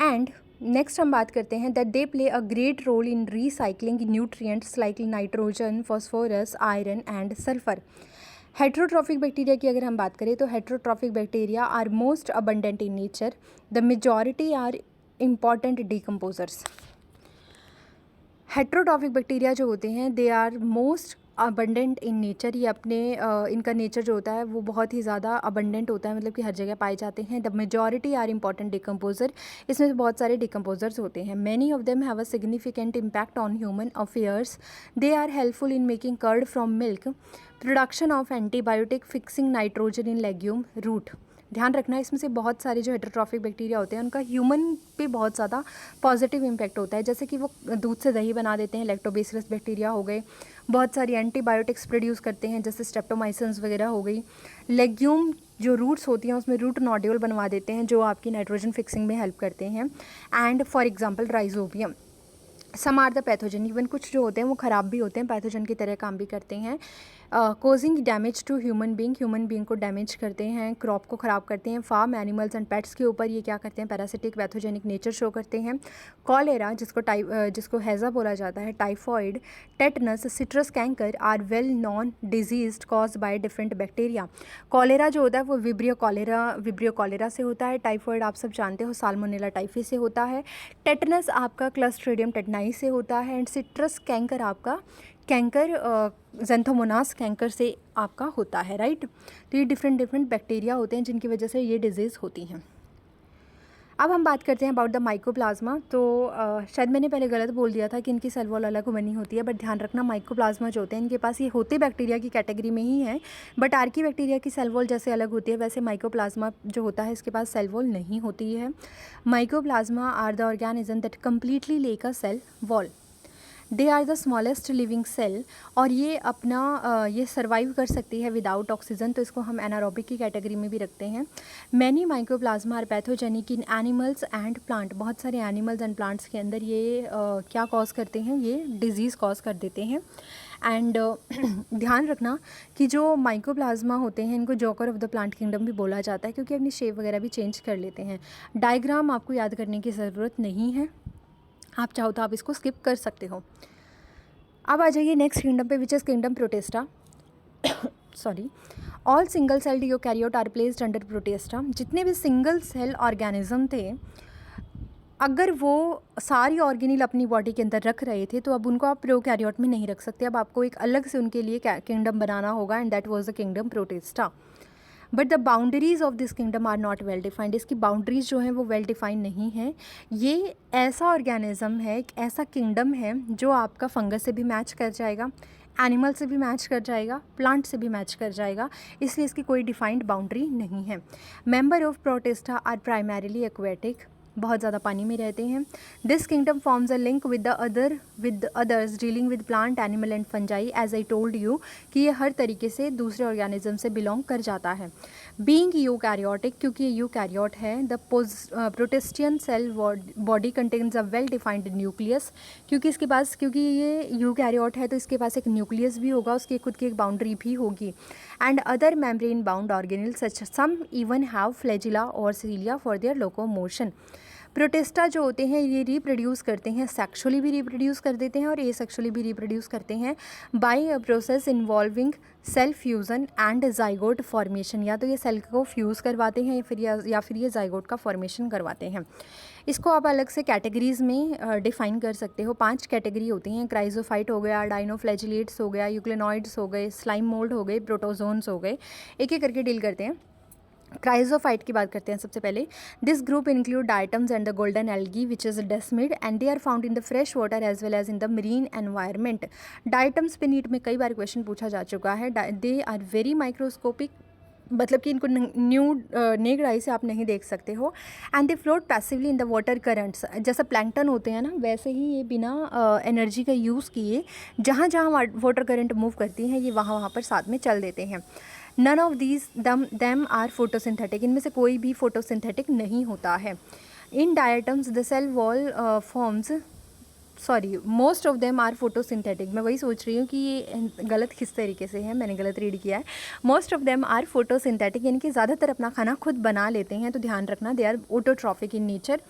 एंड नेक्स्ट हम बात करते हैं that they play a great role in recycling nutrients like nitrogen, phosphorus, iron and sulphur. Heterotrophic bacteria की अगर हम बात करें तो heterotrophic bacteria are most abundant in nature, the majority are important decomposers. Heterotrophic bacteria जो होते हैं they are most abundant in nature, ये अपने इनका नेचर जो होता है वो बहुत ही ज़्यादा अबंडेंट होता है, मतलब कि हर जगह पाए जाते हैं। The majority are important decomposer, इसमें से बहुत सारे डिकम्पोजर्स होते हैं। Many of them have a significant impact on human affairs. They are helpful in making curd from milk, production of antibiotic, fixing nitrogen in legume root. ध्यान रखना, इसमें से बहुत सारे जो हेटेरोट्रॉफिक बैक्टीरिया होते हैं उनका ह्यूमन पे बहुत ज़्यादा पॉजिटिव इम्पैक्ट होता है, जैसे कि वो दूध से दही बना देते हैं, लैक्टोबैसिलस बैक्टीरिया हो गए, बहुत सारी एंटीबायोटिक्स प्रोड्यूस करते हैं जैसे स्ट्रेप्टोमाइसिन्स वगैरह हो गई। लेग्यूम जो रूट्स होती हैं उसमें रूट नोड्यूल बनवा देते हैं जो आपकी नाइट्रोजन फिक्सिंग में हेल्प करते हैं। And for example Rhizobium, some are the pathogen, even कुछ जो होते हैं वो ख़राब भी होते हैं, पैथोजन की तरह काम भी करते हैं। Causing damage to human being को डैमेज करते हैं, क्रॉप को ख़राब करते हैं। फार्म एनिमल्स एंड पेट्स के ऊपर ये क्या करते हैं, पैरासिटिक पैथोजेनिक नेचर शो करते हैं। कॉलेरा जिसको हैज़ा बोला जाता है, typhoid, tetanus, citrus canker are well known disease cause by different bacteria. Cholera जो होता है वो विब्रियो कॉलेरा से होता है। टाइफॉइड आप सब जानते हो साल्मोनेला टाइफी से होता है। टेटनस आपका क्लस्ट्रीडियम टेटनाई से होता है। एंड सिट्रस कैंकर आपका कैंकर ज़ेंथोमोनास कैंकर से आपका होता है, राइट। तो ये डिफरेंट बैक्टीरिया होते हैं जिनकी वजह से ये डिजीज़ होती हैं। अब हम बात करते हैं अबाउट द माइकोप्लाज्मा। तो शायद मैंने पहले गलत बोल दिया था कि इनकी सेल वॉल अलग बनी होती है, बट ध्यान रखना माइकोप्लाज्मा जो होते हैं इनके पास ये होते बैक्टीरिया की कैटेगरी में ही है, बट आर्की बैक्टीरिया की सेल वॉल जैसे अलग होती है वैसे माइकोप्लाज्मा जो होता है इसके पास सेल वॉल नहीं होती है। Mycoplasma are the organism that completely lack a cell wall. They are the smallest living cell, और ये अपना ये सर्वाइव कर सकती है विदाउट ऑक्सीजन, तो इसको हम एनारोबिक की कैटेगरी में भी रखते हैं। Many mycoplasma are pathogenic in animals and plant, बहुत सारे एनिमल्स एंड प्लांट्स के अंदर ये क्या कॉज करते हैं, ये डिजीज़ कॉज कर देते हैं। एंड ध्यान रखना कि जो माइकोप्लाज्मा होते हैं इनको joker of the plant kingdom भी बोला जाता है क्योंकि अपनी शेप वगैरह भी चेंज कर लेते हैं। डायग्राम आपको याद करने की ज़रूरत नहीं है, आप चाहो तो आप इसको स्किप कर सकते हो। अब आ जाइए नेक्स्ट किंगडम पे, which is kingdom Protista. Sorry, all single celled eukaryote are placed under Protista. जितने भी सिंगल सेल ऑर्गेनिज्म थे, अगर वो सारी ऑर्गेनिल अपनी बॉडी के अंदर रख रहे थे तो अब उनको आप प्रोकैरियोट में नहीं रख सकते, अब आपको एक अलग से उनके लिए किंगडम बनाना होगा, and that was the kingdom Protista. But the boundaries of this kingdom are not well defined, इसकी बाउंड्रीज जो हैं वो वेल डिफाइंड नहीं है। ये ऐसा ऑर्गेनिज्म है, एक ऐसा किंगडम है जो आपका फंगस से भी मैच कर जाएगा, एनिमल से भी मैच कर जाएगा, प्लांट से भी मैच कर जाएगा, इसलिए इसकी कोई डिफाइंड बाउंड्री नहीं है। Member of Protista are primarily aquatic, बहुत ज़्यादा पानी में रहते हैं। This kingdom forms a link with others dealing with plant, animal and fungi. As I told you कि ये हर तरीके से दूसरे ऑर्गेनिज्म से बिलोंग कर जाता है। बीइंग यूकैरियोटिक, क्योंकि ये यूकैरियोट है, the protistan cell body contains a well defined nucleus, क्योंकि ये यूकैरियोट है तो इसके पास एक न्यूक्लियस भी होगा, उसकी खुद की एक बाउंड्री भी होगी। And other membrane bound organelle such some even have flagella और cilia for their locomotion. Protista जो होते हैं ये रिप्रोड्यूस करते हैं, सेक्सुअली भी रिप्रोड्यूस कर देते हैं और एसेक्सुअली भी रिप्रोड्यूस करते हैं by a process involving cell fusion and zygote formation. या तो ये सेल को फ्यूज़ करवाते हैं या फिर ये जाइगोट का फॉर्मेशन करवाते हैं। इसको आप अलग से कैटेगरीज़ में डिफ़ाइन कर सकते हो। 5 कैटेगरी होती हैं, क्राइजोफाइट हो गया, डाइनोफ्लैजिलेट्स हो गया, यूक्लिनॉइड्स हो गए, स्लाइम मोल्ड हो गए, प्रोटोजोन्स हो गए। एक एक करके डील करते हैं। क्राइजोफाइट की बात करते हैं सबसे पहले। This group include diatoms and the golden algae which is desmid and they are found in the fresh water as well as in the marine environment. Diatoms पे नीट में कई बार क्वेश्चन पूछा जा चुका है। दे आर वेरी माइक्रोस्कोपिक, मतलब कि इनको नेक्ड आई से आप नहीं देख सकते हो। And they float passively in the water currents, जैसा प्लैंकटन होते हैं ना वैसे ही ये बिना एनर्जी का यूज़ किए जहाँ जहाँ वाटर करंट मूव करती हैं ये वहाँ पर साथ में चल देते हैं। None of these them are photosynthetic, इनमें से कोई भी फोटोसिंथेटिक नहीं होता है। In diatoms the cell wall forms, sorry, most of them are photosynthetic. मैं वही सोच रही हूँ कि ये गलत किस तरीके से है, मैंने गलत रीड किया है। Most of them are photosynthetic, यानी कि ज़्यादातर अपना खाना खुद बना लेते हैं, तो ध्यान रखना they are autotrophic in nature.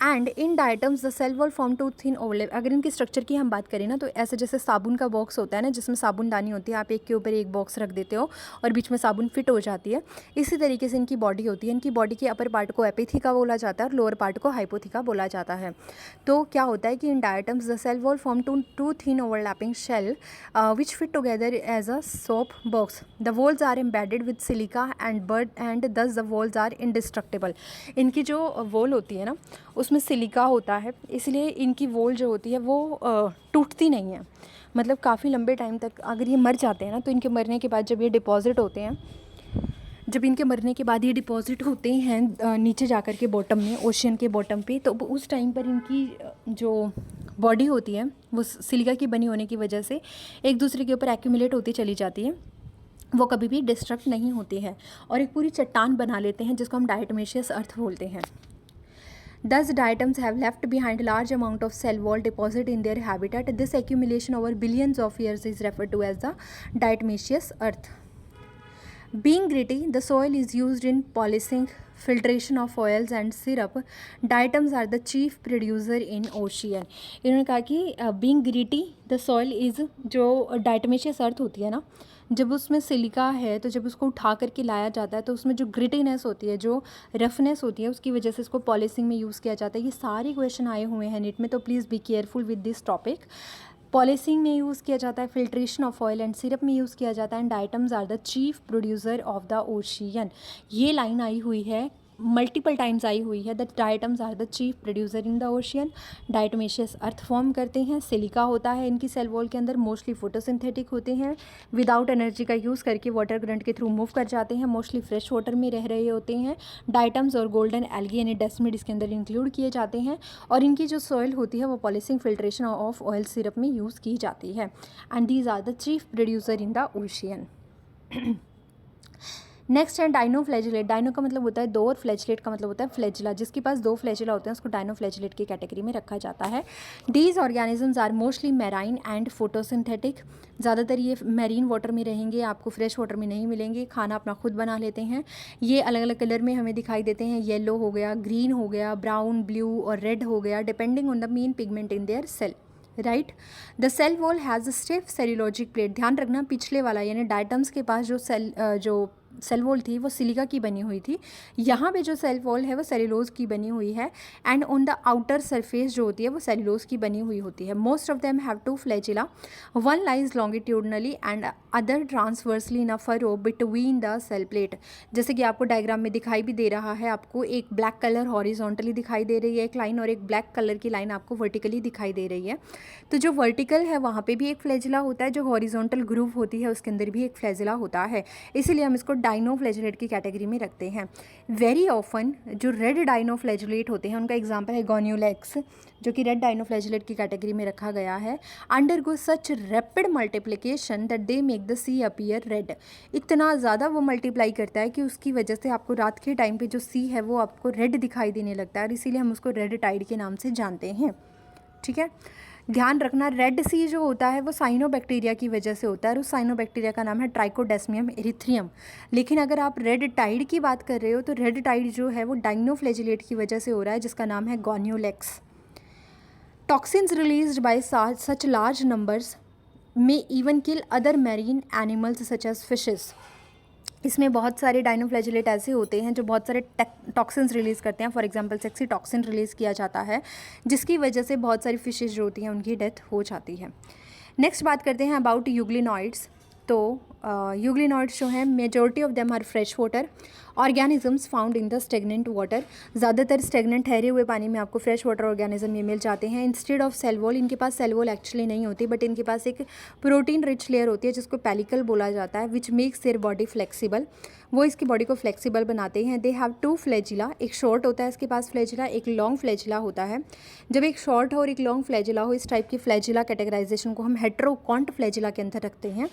And in diatoms the cell wall form two thin overlap. अगर इनकी स्ट्रक्चर की हम बात करें ना, तो ऐसे जैसे साबुन का बॉक्स होता है ना, जिसमें साबुनदानी होती है, आप एक के ऊपर एक बॉक्स रख देते हो और बीच में साबुन फिट हो जाती है, इसी तरीके से इनकी बॉडी होती है। इनकी बॉडी के अपर पार्ट को एपिथीका बोला जाता है और लोअर पार्ट को हाइपोथीका बोला जाता है। तो क्या होता है कि in diatoms the cell wall form two thin overlapping shell which fit together as a soap box. The walls are embedded with silica and thus the walls are indestructible. इनकी जो वॉल होती है ना, उसमें सिलिका होता है, इसलिए इनकी वॉल जो होती है वो टूटती नहीं है। मतलब काफ़ी लंबे टाइम तक अगर ये मर जाते हैं ना, तो इनके मरने के बाद जब ये डिपॉजिट होते हैं, जब इनके मरने के बाद ये डिपॉजिट होते हैं नीचे जाकर के बॉटम में, ओशियन के बॉटम पे, तो उस टाइम पर इनकी जो बॉडी होती है वो सिलिका की बनी होने की वजह से एक दूसरे के ऊपर एक्यूमुलेट होती चली जाती है, वो कभी भी डिस्ट्रक्ट नहीं होती है और एक पूरी चट्टान बना लेते हैं, जिसको हम डायटमेशियस अर्थ बोलते हैं। Thus, diatoms have left behind large amount of cell wall deposit in their habitat. This accumulation over billions of years is referred to as the diatomaceous earth. Being gritty, the soil is used in polishing, filtration of oils and syrup. Diatoms are the chief producer in ocean. इन्होंने कहा कि being gritty, the soil is, जो diatomaceous earth होती है ना, जब उसमें silica है, तो जब उसको उठा करके लाया जाता है तो उसमें जो ग्रिटीनेस होती है, जो रफनेस होती है, उसकी वजह से इसको पॉलिशिंग में यूज़ किया जाता है। ये सारे क्वेश्चन आए हुए हैं नीट में, तो please be careful with this topic. Polishing में यूज़ किया जाता है, filtration of oil and syrup में यूज़ किया जाता है, and diatoms are the chief producer of the ocean. ये लाइन आई हुई है, मल्टीपल टाइम्स आई हुई है, that diatoms are the chief producer in the ocean. Diatomaceous earth form करते हैं, सिलिका होता है इनकी सेल वॉल के अंदर, मोस्टली फोटोसिंथेटिक होते हैं, विदाउट एनर्जी का यूज़ करके वाटर करंट के थ्रू मूव कर जाते हैं, मोस्टली फ्रेश वाटर में रह रहे होते हैं। डाइटम्स और गोल्डन एल्गी यानी डेस्मिड इसके अंदर इंक्लूड किए जाते हैं, और इनकी जो सॉइल होती है वो polishing filtration of oil syrup में यूज़ की जाती है, and these are the chief producer in the ocean. Next है डाइनोफ्लैजिलेट। डाइनो का मतलब होता है दो और फ्लैजिलेट का मतलब होता है फ्लैजिला। जिसके पास दो फ्लैजिला होते हैं उसको डाइनोफ्लैजिलेट की कैटेगरी में रखा जाता है। These organisms are mostly marine and photosynthetic. ज़्यादातर ये मैरीन वाटर में रहेंगे, आपको फ्रेश वाटर में नहीं मिलेंगे, खाना अपना खुद बना लेते हैं। ये अलग अलग कलर में हमें दिखाई देते हैं, येलो हो गया, ग्रीन हो गया, ब्राउन, ब्लू और रेड हो गया, depending on the main pigment in their cell, right. The cell wall has a stiff cellulosic plate. ध्यान रखना, पिछले वाला यानी डाइटम्स के पास जो सेल वॉल थी वो सिलिका की बनी हुई थी, यहाँ पे जो सेल वॉल है वो सेल्यूलोज की बनी हुई है, and on the outer surface जो होती है वो सेल्यूलोज की बनी हुई होती है। Most of them have two flagella, one lies longitudinally and other transversally in a furrow between the cell plate. जैसे कि आपको डायग्राम में दिखाई भी दे रहा है, आपको एक ब्लैक कलर हॉरिजॉन्टली दिखाई दे रही है एक लाइन, और एक ब्लैक कलर की लाइन आपको वर्टिकली दिखाई दे रही है। तो जो वर्टिकल है वहाँ पे भी एक फ्लैजिला होता है, जो हॉरिजॉन्टल ग्रूव होती है उसके अंदर भी एक फ्लैजिला होता है, इसीलिए हम इसको डाइनोफ्लैजिलेट की कैटेगरी में रखते हैं। वेरी ऑफन जो रेड डाइनोफ्लैजिलेट होते हैं उनका एग्जांपल है गोन्यूलेक्स, जो कि रेड डाइनोफ्लैजिलेट की कैटेगरी में रखा गया है। Undergo such rapid multiplication that they make the sea appear red. इतना ज़्यादा वो मल्टीप्लाई करता है कि उसकी वजह से आपको रात के टाइम पे जो सी है वो आपको रेड दिखाई देने लगता है, और इसीलिए हम उसको रेड टाइड के नाम से जानते हैं, ठीक है। ध्यान रखना, रेड सी जो होता है वो साइनोबैक्टीरिया की वजह से होता है, और उस साइनोबैक्टीरिया का नाम है ट्राइकोडेस्मियम एरिथ्रियम। लेकिन अगर आप रेड टाइड की बात कर रहे हो तो रेड टाइड जो है वो डाइनोफ्लैजिलेट की वजह से हो रहा है, जिसका नाम है Gonyaulax. Toxins released by such large numbers may even kill other marine animals such as fishes. इसमें बहुत सारे डाइनोफ्लैजिलेट ऐसे होते हैं जो बहुत सारे टॉक्सिन्स रिलीज़ करते हैं। For example sexy toxin release किया जाता है, जिसकी वजह से बहुत सारी फिशेज जो होती हैं उनकी डेथ हो जाती है। नेक्स्ट बात करते हैं अबाउट यूग्लिनॉइड्स। तो यूग्लिनॉइड्स जो हैं majority of them are fresh water organisms found in the stagnant water. ज़्यादातर स्टेगनेंट ठहरे हुए पानी में आपको फ्रेश वाटर ऑर्गेनिज्म ये मिल जाते हैं। इंस्टेड ऑफ सेल वॉल, इनके पास सेल वॉल एक्चुअली नहीं होती, बट इनके पास एक प्रोटीन रिच लेयर होती है जिसको पेलिकल बोला जाता है, which makes their body flexible. वो इसकी बॉडी को फ्लेक्सिबल बनाते हैं। दे हैव टू फ्लैजिला, एक शॉर्ट होता है इसके पास फ्लैजिला, एक लॉन्ग फ्लैजिला होता है। जब एक शॉर्ट हो और एक लॉन्ग फ्लैजिला हो, इस टाइप की फ्लैजिला कैटेगराइजेशन को हम हेट्रोकॉन्ट फ्लैजिला के अंदर रखते हैं।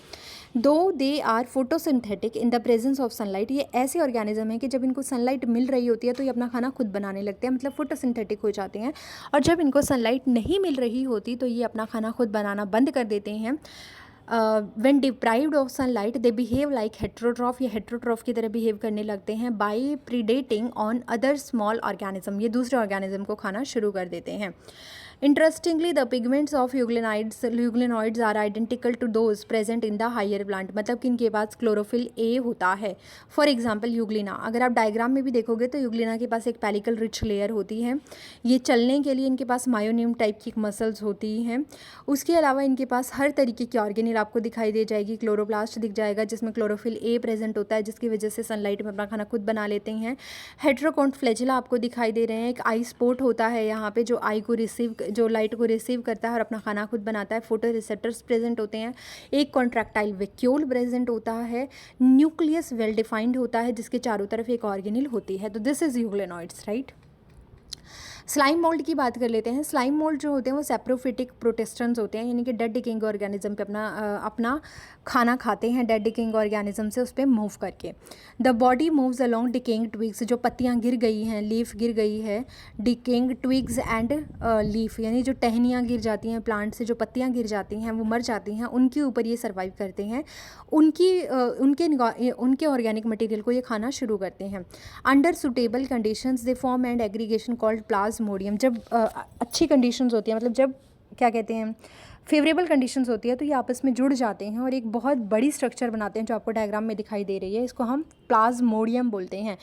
Though they are photosynthetic in the presence of sunlight. ये ऐसे ऑर्गेनिज्म है कि जब इनको सनलाइट मिल रही होती है तो ये अपना खाना खुद बनाने लगते हैं, मतलब फोटोसिंथेटिक हो जाते हैं। और जब इनको सनलाइट नहीं मिल रही होती तो ये अपना खाना खुद बनाना बंद कर देते हैं। When deprived of sunlight they behave like heterotroph, ये हेट्रोट्रॉफ की तरह बिहेव करने लगते हैं by predating on other small organism, ये दूसरे ऑर्गेनिज्म को खाना शुरू कर देते हैं। Interestingly the pigments of euglenoids are identical to those present in the higher plant, मतलब कि इनके पास क्लोरोफिल ए होता है। फॉर एग्जाम्पल यूग्लिना, अगर आप डायग्राम में भी देखोगे तो यूग्लिना के पास एक पेलिकल रिच लेयर होती है। ये चलने के लिए इनके पास मायोनियम टाइप की मसल्स होती हैं। उसके अलावा इनके पास हर तरीके की ऑर्गेनिल आपको दिखाई दे जाएगी। क्लोरोप्लास्ट दिख जाएगा जिसमें क्लोरोफिल ए प्रेजेंट होता है, जिसकी वजह से सनलाइट में अपना खाना खुद बना लेते हैं। हेट्रोकोन्ट फ्लैजिला आपको दिखाई दे रहे हैं। एक आई स्पोर्ट होता है यहाँ पे जो लाइट को रिसीव करता है और अपना खाना खुद बनाता है। फोटो रिसेप्टर्स प्रेजेंट होते हैं। एक कॉन्ट्रैक्टाइल वैक्यूल प्रेजेंट होता है। न्यूक्लियस वेल डिफाइंड होता है जिसके चारों तरफ एक ऑर्गेनिल होती है। तो this is euglenoids, right. Slime mould की बात कर लेते हैं। स्लाइम मोल्ड जो होते हैं वो सेप्रोफिटिक प्रोटिस्टेंट्स होते हैं, यानी कि डेड डिकेइंग ऑर्गेनिज्म पे अपना खाना खाते हैं डेड डिकेइंग ऑर्गेनिज्म से उस पर मूव करके। The body moves along decaying twigs, जो पत्तियां गिर गई हैं, लीफ गिर गई है, डिकेइंग ट्विग्स एंड लीफ, यानी जो टहनियाँ गिर जाती हैं प्लांट से, जो पत्तियां गिर जाती हैं वो मर जाती हैं, उनके ऊपर ये सर्वाइव करते हैं। उनके ऑर्गेनिक मटेरियल को ये खाना शुरू करते हैं। Under suitable conditions they form and aggregation called Plasmodium. जब अच्छी कंडीशंस होती हैं, मतलब जब क्या कहते हैं फेवरेबल कंडीशंस होती है, तो ये आपस में जुड़ जाते हैं और एक बहुत बड़ी स्ट्रक्चर बनाते हैं जो आपको डायग्राम में दिखाई दे रही है। इसको हम प्लाज्मोडियम बोलते हैं।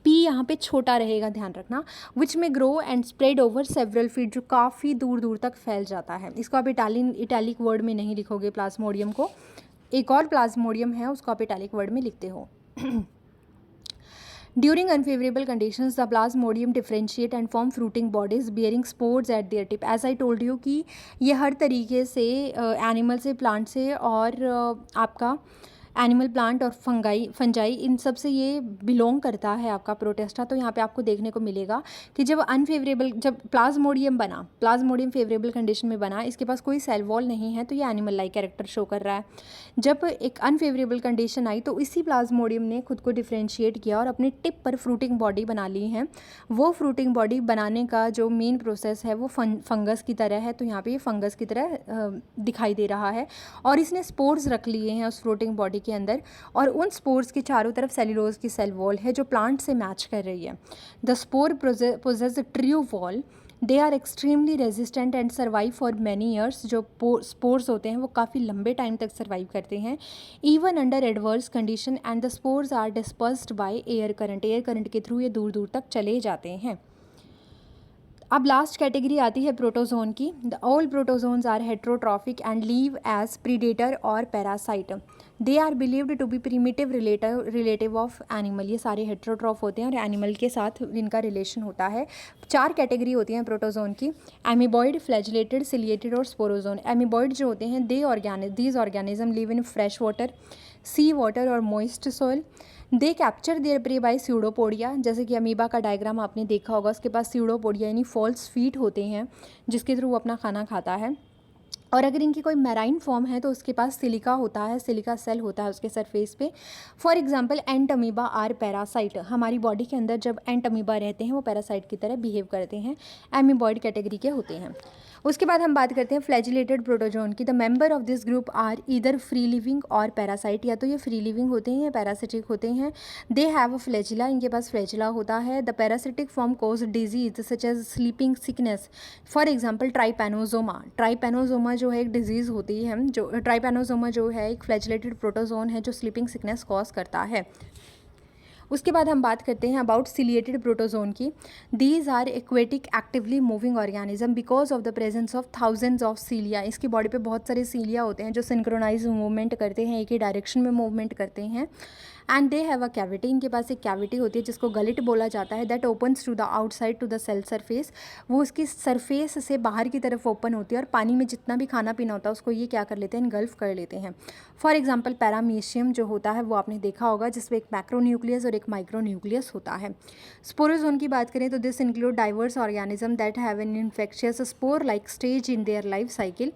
पी यहाँ पे छोटा रहेगा, ध्यान रखना। विच में grow and spread over several feet, जो काफ़ी दूर दूर तक फैल जाता है। इसको आप इटैलिक वर्ड में नहीं लिखोगे प्लाज्मोडियम को। एक और प्लाज्मोडियम है, उसको आप इटैलिक वर्ड में लिखते हो। During unfavorable conditions, the plasmodium differentiate and form fruiting bodies bearing spores at their tip. As I told you कि ये हर तरीके से एनिमल से, प्लांट से और आपका एनिमल, प्लांट और फंजाई इन सब से ये बिलोंग करता है आपका प्रोटेस्टा। तो यहाँ पे आपको देखने को मिलेगा कि जब प्लाज्मोडियम फेवरेबल कंडीशन में बना, इसके पास कोई सेल वॉल नहीं है, तो ये एनिमल लाइक कैरेक्टर शो कर रहा है। जब एक अनफेवरेबल कंडीशन आई तो इसी प्लाज्मोडियम ने खुद को डिफ्रेंशिएट किया और अपनी टिप पर फ्रूटिंग बॉडी बना ली है। वो फ्रूटिंग बॉडी बनाने का जो मेन प्रोसेस है वो फंगस की तरह है, तो यहाँ पे ये फंगस की तरह दिखाई दे रहा है। और इसने स्पोर्स रख लिए हैं उस फ्रूटिंग बॉडी के अंदर, और उन स्पोर्स के चारों तरफ सेल्यूलोज की सेल वॉल है जो प्लांट से मैच कर रही है। The spore possess true wall, they are extremely resistant and survive for many years. जो स्पोर्स होते हैं वो काफ़ी लंबे टाइम तक सर्वाइव करते हैं, even under adverse condition, and the spores are dispersed by air current के थ्रू ये दूर दूर तक चले जाते हैं। अब लास्ट कैटेगरी आती है प्रोटोजोन की। The all protozoans are heterotrophic and live as predator और parasite. They are believed to be primitive relative of animal. ये सारे हेट्रोट्रॉफ होते हैं और एनिमल के साथ इनका रिलेशन होता है। 4 कैटेगरी होती हैं प्रोटोजोन की, एमीबॉइड, फ्लैजिलेटेड, सिलिएटेड और स्पोरोजोन। एमीबॉइड जो होते हैं these organism live in fresh water, sea water और moist soil. They capture their prey by pseudopodia, जैसे कि अमीबा का डायग्राम आपने देखा होगा, उसके पास स्यूडोपोडिया यानी फॉल्स फीट होते हैं जिसके थ्रू वो अपना खाना खाता है। और अगर इनकी कोई मैराइन फॉर्म है तो उसके पास सिलिका होता है, सिलिका सेल होता है उसके सरफेस पे। For example Entamoeba are parasite. हमारी बॉडी के अंदर जब एंट अमीबा रहते हैं वो पैरासाइट की तरह बिहेव करते हैं, एमीबॉइड कैटेगरी के होते हैं। उसके बाद हम बात करते हैं फ्लैजिलेटेड प्रोटोजोन की। The member of this group are either free living और पैरासाइट, या तो ये फ्री लिविंग होते हैं या पैरासिटिक होते हैं। दे हैव अ फ्लैजिला, इनके पास फ्लैजिला होता है। The parasitic form cause disease such as sleeping sickness. For example Trypanosoma जो है एक डिजीज़ होती है, जो ट्राइपैनोजोमा जो है एक फ्लैजिलेटेड प्रोटोजोन है जो स्लीपिंग सिकनेस कॉज करता है। उसके बाद हम बात करते हैं अबाउट सिलिएटेड प्रोटोजोन की। These are aquatic actively moving organism because of the presence of thousands of cilia. इसकी बॉडी पे बहुत सारे सीलिया होते हैं जो सिंक्रोनाइज मूवमेंट करते हैं, एक ही डायरेक्शन में मूवमेंट करते हैं। And they have a cavity, इनके पास एक कैविटी होती है जिसको गलिट बोला जाता है, that opens to the outside to the cell surface. वो उसकी सरफेस से बाहर की तरफ ओपन होती है और पानी में जितना भी खाना पीना होता है उसको ये क्या कर लेते हैं, इनगल्फ कर लेते हैं। फॉर एग्जाम्पल पैरामीशियम जो होता है वो आपने देखा होगा, जिसमें एक मैक्रोन्यूक्लियस और एक माइक्रोन्यूक्लियस होता है। स्पोरोजोन की बात करें तो this include diverse organism that have an infectious spore like stage in their life cycle.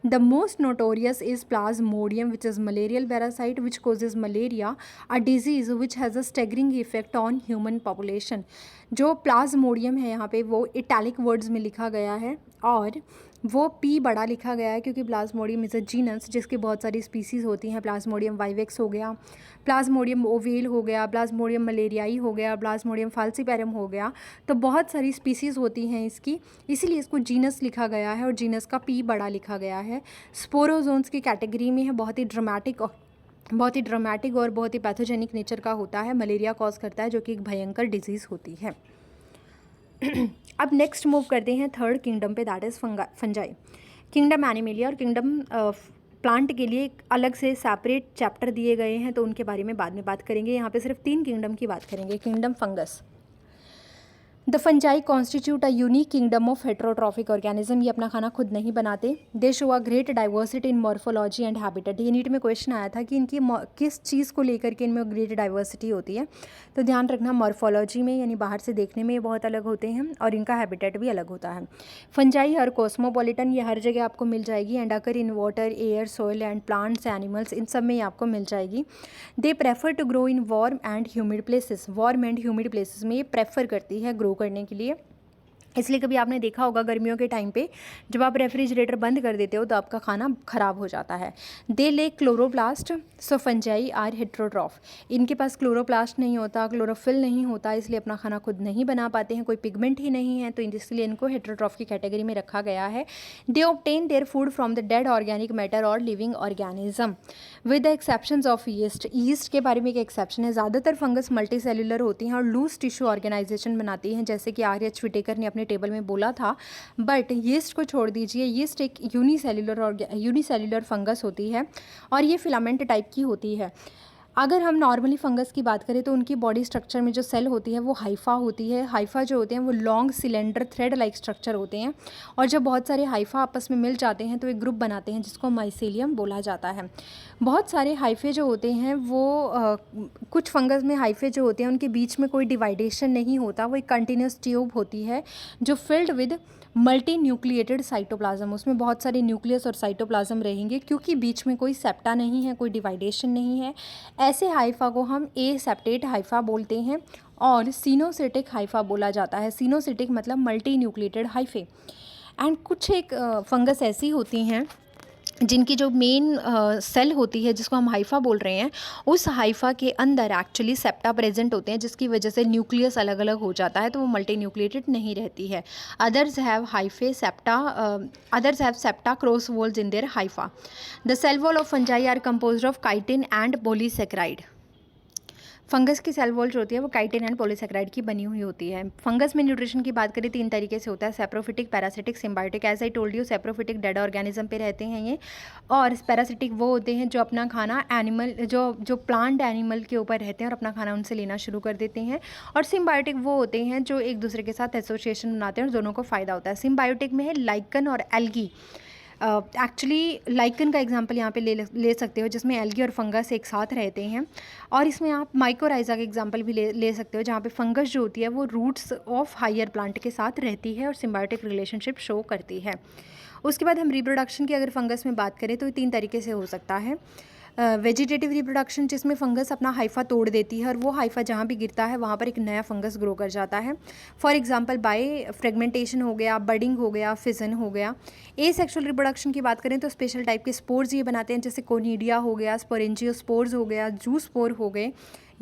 The most notorious is Plasmodium, which is malarial parasite which causes malaria, a disease which has a staggering effect on human population. जो Plasmodium है यहाँ पे वो italic words में लिखा गया है, और वो पी बड़ा लिखा गया है क्योंकि प्लाज्मोडियम इज़ अ जीनस जिसकी बहुत सारी स्पीसीज़ होती हैं। प्लाज्मोडियम वाइवेक्स हो गया, प्लाज्मोडियम ओवेल हो गया, प्लाज्मोडियम मलेरियाई हो गया, प्लाज्मोडियम फाल्सीपेरम हो गया। तो बहुत सारी स्पीसीज़ होती हैं इसकी, इसीलिए इसको जीनस लिखा गया है और जीनस का पी बड़ा लिखा गया है। स्पोरोजोन्स की कैटेगरी में है, बहुत ही ड्रामेटिक और बहुत ही पैथोजेनिक नेचर का होता है। मलेरिया कॉज करता है जो कि एक भयंकर डिजीज़ होती है। अब नेक्स्ट मूव करते हैं थर्ड किंगडम पे, that is fungi. Kingdom animalia और किंगडम प्लांट के लिए एक अलग से सेपरेट चैप्टर दिए गए हैं, तो उनके बारे में बाद में बात करेंगे। यहाँ पे सिर्फ 3 किंगडम की बात करेंगे। Kingdom fungus, the fungi constitute a unique kingdom of heterotrophic organism. ये अपना खाना खुद नहीं बनाते। दे show a great diversity in morphology and habitat. ये नीट में क्वेश्चन आया था कि इनकी किस चीज़ को लेकर के इनमें ग्रेट डाइवर्सिटी होती है, तो ध्यान रखना मॉर्फोलॉजी में, यानी बाहर से देखने में ये बहुत अलग होते हैं और इनका हैबिटेट भी अलग होता है। फंजाई हर कॉस्मोपॉलिटन, ये हर जगह आपको मिल जाएगी, and occur in water, air, soil and plants, animals, इन सब में ये आपको मिल जाएगी। They prefer to grow in warm and humid places. Warm and humid places में ये प्रेफर करती है ग्रो करने के लिए। इसलिए कभी आपने देखा होगा गर्मियों के टाइम पे जब आप रेफ्रिजरेटर बंद कर देते हो तो आपका खाना ख़राब हो जाता है। They lack chloroplast, so fungi are heterotroph. इनके पास क्लोरोप्लास्ट नहीं होता, क्लोरोफिल नहीं होता, इसलिए अपना खाना खुद नहीं बना पाते हैं, कोई पिगमेंट ही नहीं है, तो इसलिए इनको हेट्रोट्रॉफ की कैटेगरी में रखा गया है। They obtain their food from the dead organic matter और living organism with the exceptions of yeast. Yeast के बारे में एक एक्सेप्शन है। ज़्यादातर फंगस मल्टी सेल्यूलर होती हैं और लूज टिश्यू ऑर्गेनाइजेशन बनाती हैं, जैसे कि आर.एच. विटेकर ने अपने टेबल में बोला था। बट यीस्ट को छोड़ दीजिए, यीस्ट एक यूनिसेल्यूलर फंगस होती है और ये फिलामेंट टाइप की होती है। अगर हम नॉर्मली फंगस की बात करें तो उनकी बॉडी स्ट्रक्चर में जो सेल होती है वो हाइफा होती है। हाइफा जो होते हैं वो long cylinder thread like structure होते हैं, और जब बहुत सारे हाइफा आपस में मिल जाते हैं तो एक ग्रुप बनाते हैं जिसको माइसेलियम बोला जाता है। बहुत सारे हाइफे जो होते हैं वो कुछ फंगस में हाइफे जो होते हैं उनके बीच में कोई डिवाइडेशन नहीं होता, वो एक कंटिन्यूस ट्यूब होती है जो filled with multi nucleated cytoplasm. उसमें बहुत सारे न्यूक्लियस और साइटोप्लाज्म रहेंगे क्योंकि बीच में कोई सेप्टा नहीं है, कोई डिवाइडेशन नहीं है। ऐसे हाइफा को हम ए सेप्टेट हाइफा बोलते हैं और सिनोसिटिक हाइफा बोला जाता है। सिनोसिटिक मतलब मल्टी न्यूक्लिएटेड हाइफे। एंड कुछ एक फंगस ऐसी होती हैं जिनकी जो मेन सेल होती है जिसको हम हाइफा बोल रहे हैं, उस हाइफा के अंदर एक्चुअली सेप्टा प्रेजेंट होते हैं, जिसकी वजह से न्यूक्लियस अलग अलग हो जाता है, तो वो मल्टी न्यूक्लिएटेड नहीं रहती है। Others have septa cross walls in their hypha. The cell wall of fungi are composed of chitin and polysaccharide. Fungus की सेल वॉल जो होती है वो काइटिन एंड पॉलीसेकेराइड की बनी हुई होती है। फंगस में न्यूट्रिशन की बात करें 3 तरीके से होता है, saprophytic, parasitic, symbiotic. As I told you, saprophytic dead organism पे रहते हैं ये, और पैरासिटिक वो होते हैं जो अपना खाना एनिमल जो प्लांट एनिमल के ऊपर रहते हैं और अपना खाना उनसे लेना शुरू कर देते हैं। और सिम्बायोटिक वो होते हैं जो एक दूसरे के साथ एसोसिएशन बनाते हैं और दोनों को फ़ायदा होता है। सिम्बायोटिक में है लाइकन और एल्गी। एक्चुअली लाइकन का एग्जांपल यहाँ पे ले सकते हो, जिसमें एल्गी और फंगस एक साथ रहते हैं, और इसमें आप माइकोराइजा का एग्जांपल भी ले सकते हो, जहाँ पे फंगस जो होती है वो रूट्स ऑफ हायर प्लांट के साथ रहती है और सिम्बायोटिक रिलेशनशिप शो करती है। उसके बाद हम रिप्रोडक्शन की अगर फंगस में बात करें तो ये 3 तरीके से हो सकता है। वेजिटेटिव रिप्रोडक्शन, जिसमें फंगस अपना हाइफा तोड़ देती है और वो हाइफा जहाँ भी गिरता है वहाँ पर एक नया फंगस ग्रो कर जाता है। फॉर एग्जांपल बाय फ्रेगमेंटेशन हो गया, बडिंग हो गया, फिजन हो गया। ए सेक्शुअल रिप्रोडक्शन की बात करें तो स्पेशल टाइप के स्पोर्स ये बनाते हैं, जैसे कोनिडिया हो गया, स्पोरेंजियोस्पोर्स हो गया, जूस्पोर हो गए।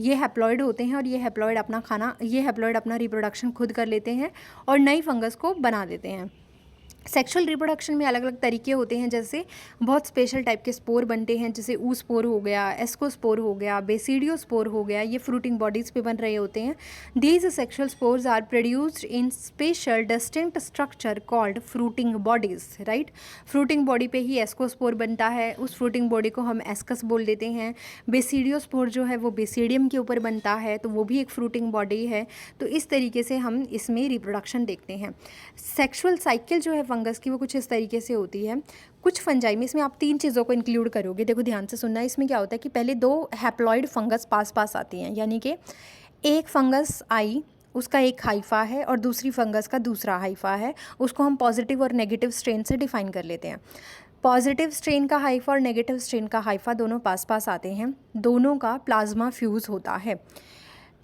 ये हैप्लॉइड होते हैं और ये हैप्लॉइड अपना रिप्रोडक्शन खुद कर लेते हैं और नई फंगस को बना देते हैं। सेक्सुअल रिप्रोडक्शन में अलग अलग तरीके होते हैं, जैसे बहुत स्पेशल टाइप के स्पोर बनते हैं, जैसे ऊ स्पोर हो गया, एस्कोस्पोर हो गया, बेसिडियोस्पोर हो गया। ये फ्रूटिंग बॉडीज़ पे बन रहे होते हैं। These sexual spores are produced in special distinct structure called fruiting bodies, right. Fruiting body पे ही एस्कोस्पोर बनता है, उस फ्रूटिंग बॉडी को हम एस्कस बोल देते हैं। बेसिडियोस्पोर जो है वो बेसिडियम के ऊपर बनता है, तो वो भी एक फ्रूटिंग बॉडी है। तो इस तरीके से हम इसमें रिप्रोडक्शन देखते हैं। सेक्सुअल साइकिल जो है फंगस की वो कुछ इस तरीके से होती है। कुछ फंजाई में, इसमें आप 3 चीज़ों को इंक्लूड करोगे, देखो ध्यान से सुनना। इसमें क्या होता है कि पहले 2 हैप्लॉइड फंगस पास आती हैं, यानी कि एक फंगस आई, उसका एक हाइफा है और दूसरी फंगस का दूसरा हाइफा है। उसको हम पॉजिटिव और नेगेटिव स्ट्रेन से डिफाइन कर लेते हैं। पॉजिटिव स्ट्रेन का हाइफा और नेगेटिव स्ट्रेन का हाइफा दोनों पास आते हैं, दोनों का प्लाज्मा फ्यूज़ होता है।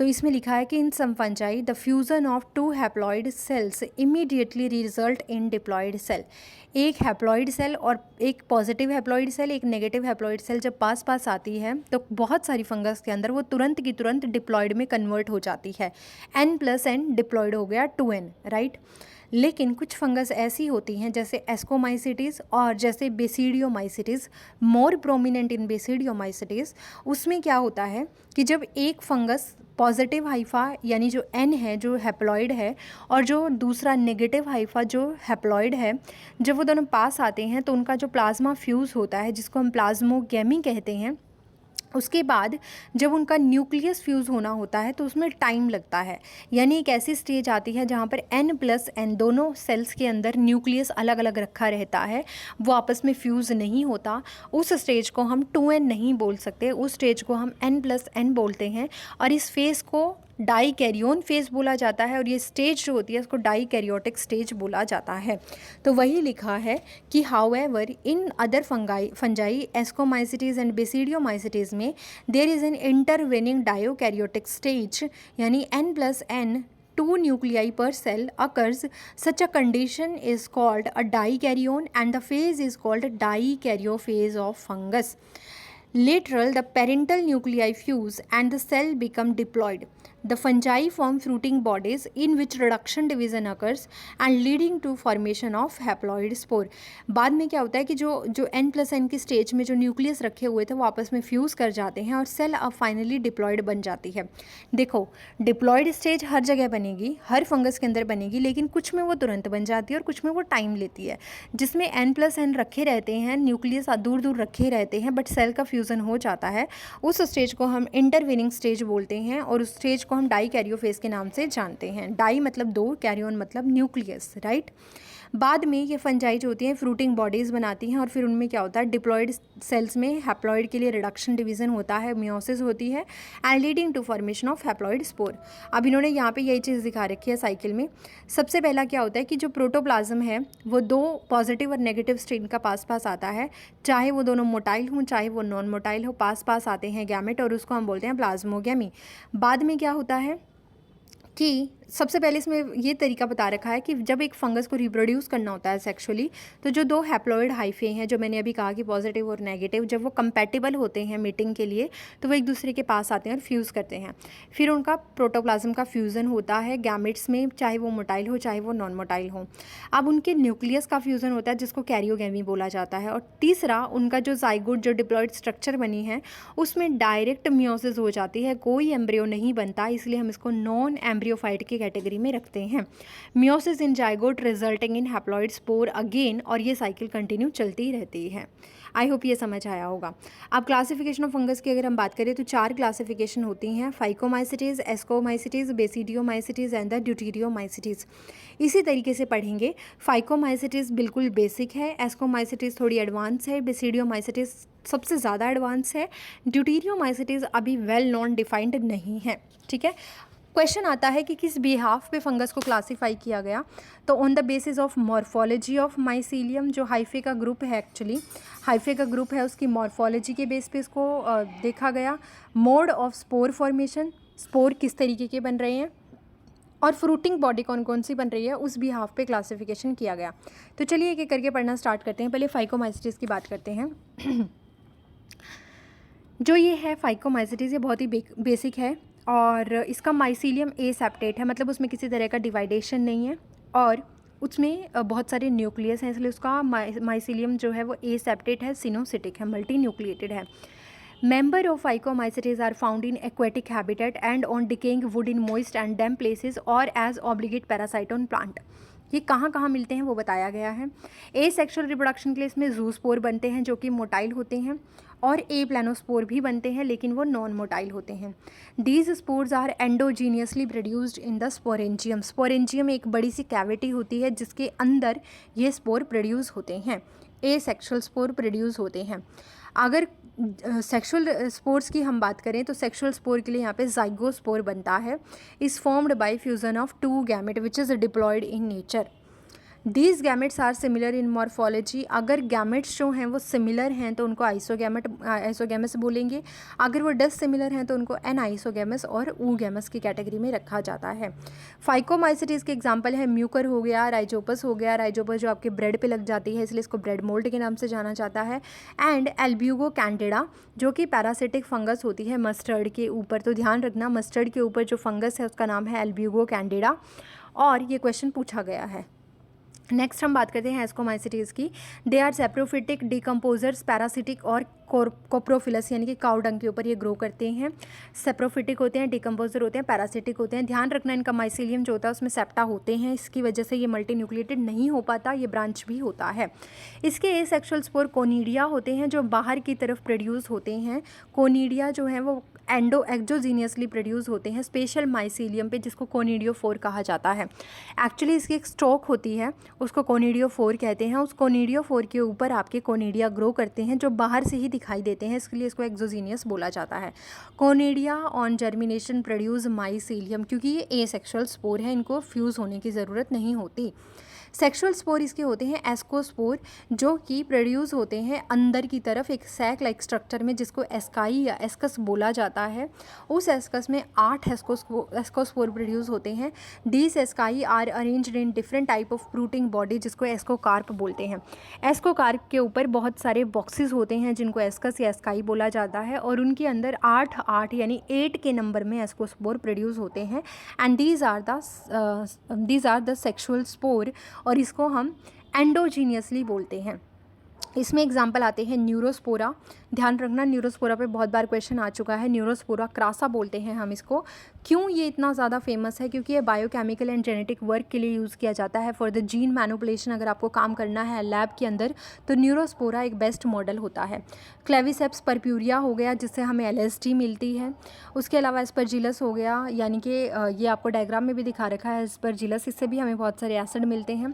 तो इसमें लिखा है कि in some fungi the fusion of two haploid cells immediately result in diploid cell. एक हैप्लॉइड सेल और एक पॉजिटिव हैप्लॉइड सेल, एक नेगेटिव हैप्लॉइड सेल जब पास पास आती है तो बहुत सारी फंगस के अंदर वो तुरंत की तुरंत डिप्लॉइड में कन्वर्ट हो जाती है। n+n डिप्लॉइड हो गया 2n, राइट। लेकिन कुछ फंगस ऐसी होती हैं जैसे एस्कोमाइसिटीज़ और जैसे बेसिडियोमाइसिटीज़, मोर प्रोमिनेंट इन बेसिडियोमाइसिटीज़। उसमें क्या होता है कि जब एक फंगस पॉजिटिव हाइफा यानी जो एन है जो हैप्लॉइड है और जो दूसरा नेगेटिव हाइफा जो हैप्लॉइड है, जब वो दोनों पास आते हैं तो उनका जो प्लाज्मा फ्यूज़ होता है जिसको हम प्लाज्मोगेमी कहते हैं, उसके बाद जब उनका न्यूक्लियस फ्यूज़ होना होता है तो उसमें टाइम लगता है। यानी एक ऐसी स्टेज आती है जहाँ पर n+n दोनों सेल्स के अंदर न्यूक्लियस अलग अलग रखा रहता है, वो आपस में फ्यूज़ नहीं होता। उस स्टेज को हम 2n नहीं बोल सकते, उस स्टेज को हम n+n बोलते हैं और इस फेज़ को डाईकैरियोन फेज़ बोला जाता है और ये स्टेज जो होती है उसको डाईकैरियोटिक स्टेज बोला जाता है। तो वही लिखा है कि however in other fungi ascomycetes and basidiomycetes में there is an intervening dikaryotic stage, यानी n+n 2 nuclei per cell occurs. Such a condition is called a dikaryon and the phase is called dikaryophase of fungus. Lateral, the parental nuclei fuse and the cell become diploid. The fungi form fruiting bodies in which reduction division occurs and leading to formation of haploid spore. बाद में क्या होता है कि जो n+n की stage में जो न्यूक्लियस रखे हुए थे वो आपस में फ्यूज़ कर जाते हैं और सेल अब फाइनली डिप्लॉयड बन जाती है। देखो, डिप्लॉयड स्टेज हर जगह बनेगी, हर फंगस के अंदर बनेगी, लेकिन कुछ में वो तुरंत बन जाती है और कुछ में वो टाइम लेती है। जिसमें n+n रखे रहते हैं, न्यूक्लियस दूर दूर रखे रहते हैं, बट सेल का फ्यूज़न हो जाता है, उस स्टेज को हम इंटरवेनिंग स्टेज बोलते हैं और उस स्टेज को हम डाईकैरियोफेज के नाम से जानते हैं। डाई मतलब दो, कैरियोन मतलब न्यूक्लियस, राइट। बाद में ये फंजाई जो होती हैं फ्रूटिंग बॉडीज़ बनाती हैं और फिर उनमें क्या होता है, डिप्लॉयड सेल्स में हैप्लॉयड के लिए रिडक्शन डिवीज़न होता है, मियोसिस होती है and leading to formation of haploid spore. अब इन्होंने यहाँ पे यही चीज़ दिखा रखी है साइकिल में। सबसे पहला क्या होता है कि जो प्रोटोप्लाज्म है वो दो पॉजिटिव और नेगेटिव स्ट्रेन का पास पास आता है, चाहे वो दोनों मोटाइल हों चाहे वो नॉन मोटाइल हो, पास पास आते हैं गैमेट और उसको हम बोलते हैं प्लाज्मोगेमी। बाद में क्या होता है कि सबसे पहले इसमें ये तरीका बता रखा है कि जब एक फंगस को रिप्रोड्यूस करना होता है सेक्सुअली, तो जो दो हैप्लॉइड हाइफे हैं जो मैंने अभी कहा कि पॉजिटिव और नेगेटिव, जब वो कंपैटिबल होते हैं मीटिंग के लिए तो वो एक दूसरे के पास आते हैं और फ्यूज़ करते हैं। फिर उनका प्रोटोप्लाज्म का फ्यूज़न होता है गैमेट्स में, चाहे वो मोटाइल हो चाहे वो नॉन मोटाइल हो। अब उनके न्यूक्लियस का फ्यूज़न होता है जिसको कैरियोगेमी बोला जाता है। और तीसरा, उनका जो जाइगोट जो डिप्लॉयड स्ट्रक्चर बनी है उसमें डायरेक्ट मियोसिस हो जाती है, कोई एम्ब्रियो नहीं बनता, इसलिए हम इसको नॉन एम्ब्रियोफाइट की कैटेगरी में रखते हैं। Meiosis in zygote resulting in haploid spore again, और ये साइकिल कंटिन्यू चलती रहती है। आई होप ये समझ आया होगा। अब क्लासिफिकेशन ऑफ फंगस की अगर हम बात करें तो 4 क्लासिफिकेशन होती हैं, फाइकोमाइसिटीज़, एस्कोमाइसिटीज़, बेसिडियोमाइसिटीज़ एंड द ड्यूटेरियोमाइसिटीज़। इसी तरीके से पढ़ेंगे। फाइकोमाइसिटीज़ बिल्कुल बेसिक है, एस्कोमाइसिटीज़ थोड़ी एडवांस है, बेसिडियोमाइसिटीज़ सबसे ज़्यादा एडवांस है, ड्यूटेरियोमाइसिटीज़ अभी वेल नॉन डिफाइंड नहीं है। ठीक है, क्वेश्चन आता है कि किस बिहाफ पे फंगस को क्लासीफाई किया गया, तो on the basis of morphology of mycelium, जो हाइफे का ग्रुप है, एक्चुअली हाइफे का ग्रुप है, उसकी मॉर्फोलॉजी के बेस पे इसको देखा गया। Mode of spore formation, spore किस तरीके के बन रहे हैं, और फ्रूटिंग बॉडी कौन कौन सी बन रही है, उस बिहाफ पे क्लासिफिकेशन किया गया। तो चलिए एक एक करके पढ़ना स्टार्ट करते हैं। पहले फाइकोमाइसिटीज़ की बात करते हैं। जो ये है फाइकोमाइसिटीज़, ये बहुत ही बेसिक है और इसका माइसीलियम ए सेप्टेट है, मतलब उसमें किसी तरह का डिवाइडेशन नहीं है और उसमें बहुत सारे न्यूक्लियस हैं, इसलिए उसका माइसीलियम जो है वो ए सेप्टेट है, सिनोसिटिक है, मल्टी न्यूक्लिएटेड है। Member of phycomycetes are found in aquatic habitat and on decaying wood in moist and damp places और as obligate parasite on plant. ये कहाँ कहाँ मिलते हैं वो बताया गया है। ए सेक्सुअल रिप्रोडक्शन के लिए इसमें जूस्पोर बनते हैं जो कि मोटाइल होते हैं, और ए प्लानोस्पोर भी बनते हैं लेकिन वो नॉन मोटाइल होते हैं। These spores are endogenously produced in the sporangium. Sporangium एक बड़ी सी कैविटी होती है जिसके अंदर ये स्पोर प्रोड्यूस होते हैं, ए सेक्सुअल स्पोर प्रोड्यूस होते हैं। अगर सेक्सुअल स्पोर्स की हम बात करें तो सेक्सुअल स्पोर के लिए यहाँ पे जाइगोस्पोर बनता है, is formed by fusion of 2 gamete which is diploid in nature. These gametes are similar in morphology, अगर गैमेट्स जो हैं वो सिमिलर हैं तो उनको आइसोगैमस बोलेंगे, अगर वो डिसिमिलर हैं तो उनको एनआइसोगैमस और ऊगैमस की कैटेगरी में रखा जाता है। फाइकोमाइसिटीज़ के एग्जांपल है म्यूकर हो गया, राइजोपस हो गया, राइजोपस जो आपके ब्रेड पे लग जाती है इसलिए इसको ब्रेड मोल्ड के नाम से जाना जाता है, एंड एल्ब्यूगो कैंडिडा जो कि पैरासिटिक फंगस होती है मस्टर्ड के ऊपर, तो ध्यान रखना मस्टर्ड के ऊपर जो फंगस है उसका नाम है एल्ब्यूगो कैंडिडा, और ये क्वेश्चन पूछा गया है। नेक्स्ट हम बात करते हैं एस्कोमाइसिटीज़ की। They are saprophytic, decomposers, parasitic और कोप्रोफिलस यानी कि काउ डंग के ऊपर ये ग्रो करते हैं। सेप्रोफिटिक होते हैं, डिकम्पोजर होते हैं, पैरासिटिक होते हैं। ध्यान रखना इनका माइसीलियम जो होता है उसमें सेप्टा होते हैं, इसकी वजह से ये मल्टी न्यूक्लिएटेड नहीं हो पाता, ये ब्रांच भी होता है। इसके एसेक्सुअल स्पोर कोनिडिया होते हैं जो बाहर की तरफ प्रोड्यूस होते हैं। कोनिडिया जो है वो एक्जोजीनियसली प्रोड्यूस होते हैं स्पेशल माइसीलियम पे, जिसको कोनिडियोफोर कहा जाता है। एक्चुअली इसकी एक स्टॉक होती है, उसको कोनिडियोफोर कहते हैं। उस कोनिडियोफोर के ऊपर आपके कोनिडिया ग्रो करते हैं जो बाहर से ही दिखाई देते हैं, इसके लिए इसको एक्सोजीनियस बोला जाता है। Conidia on germination produce mycelium, क्योंकि ये एसेक्सुअल स्पोर है, इनको फ्यूज़ होने की ज़रूरत नहीं होती। सेक्सुअल स्पोर इसके होते हैं एस्कोस्पोर, जो कि प्रोड्यूस होते हैं अंदर की तरफ एक सैक लाइक स्ट्रक्चर में, जिसको एस्काई या एस्कस बोला जाता है। उस एस्कस में 8 एस्कोस्पोर प्रोड्यूस होते हैं। These asci are arranged in different type of fruiting body, जिसको एस्कोकार्प बोलते हैं। एस्कोकार्प के ऊपर बहुत सारे बॉक्सेस होते हैं जिनको एस्कस या एस्काई बोला जाता है, और उनके अंदर 8 यानी 8 के नंबर में एस्कोस्पोर प्रोड्यूस होते हैं, and these are the sexual spore, और इसको हम एंडोजीनियसली बोलते हैं। इसमें एग्जाम्पल आते हैं न्यूरोस्पोरा, ध्यान रखना न्यूरोस्पोरा पे बहुत बार क्वेश्चन आ चुका है। न्यूरोस्पोरा क्रासा बोलते हैं हम इसको। क्यों ये इतना ज़्यादा फेमस है? क्योंकि ये बायोकेमिकल एंड जेनेटिक वर्क के लिए यूज़ किया जाता है फॉर द जीन मैनिपुलेशन। अगर आपको काम करना है लैब के अंदर तो न्यूरोस्पोरा एक बेस्ट मॉडल होता है। क्लेविसेप्स परप्यूरिया हो गया जिससे हमें LSD मिलती है। उसके अलावा एस्परजिलस हो गया, यानी कि ये आपको डायग्राम में भी दिखा रखा है एस्परजिलस, इससे भी हमें बहुत सारे एसिड मिलते हैं।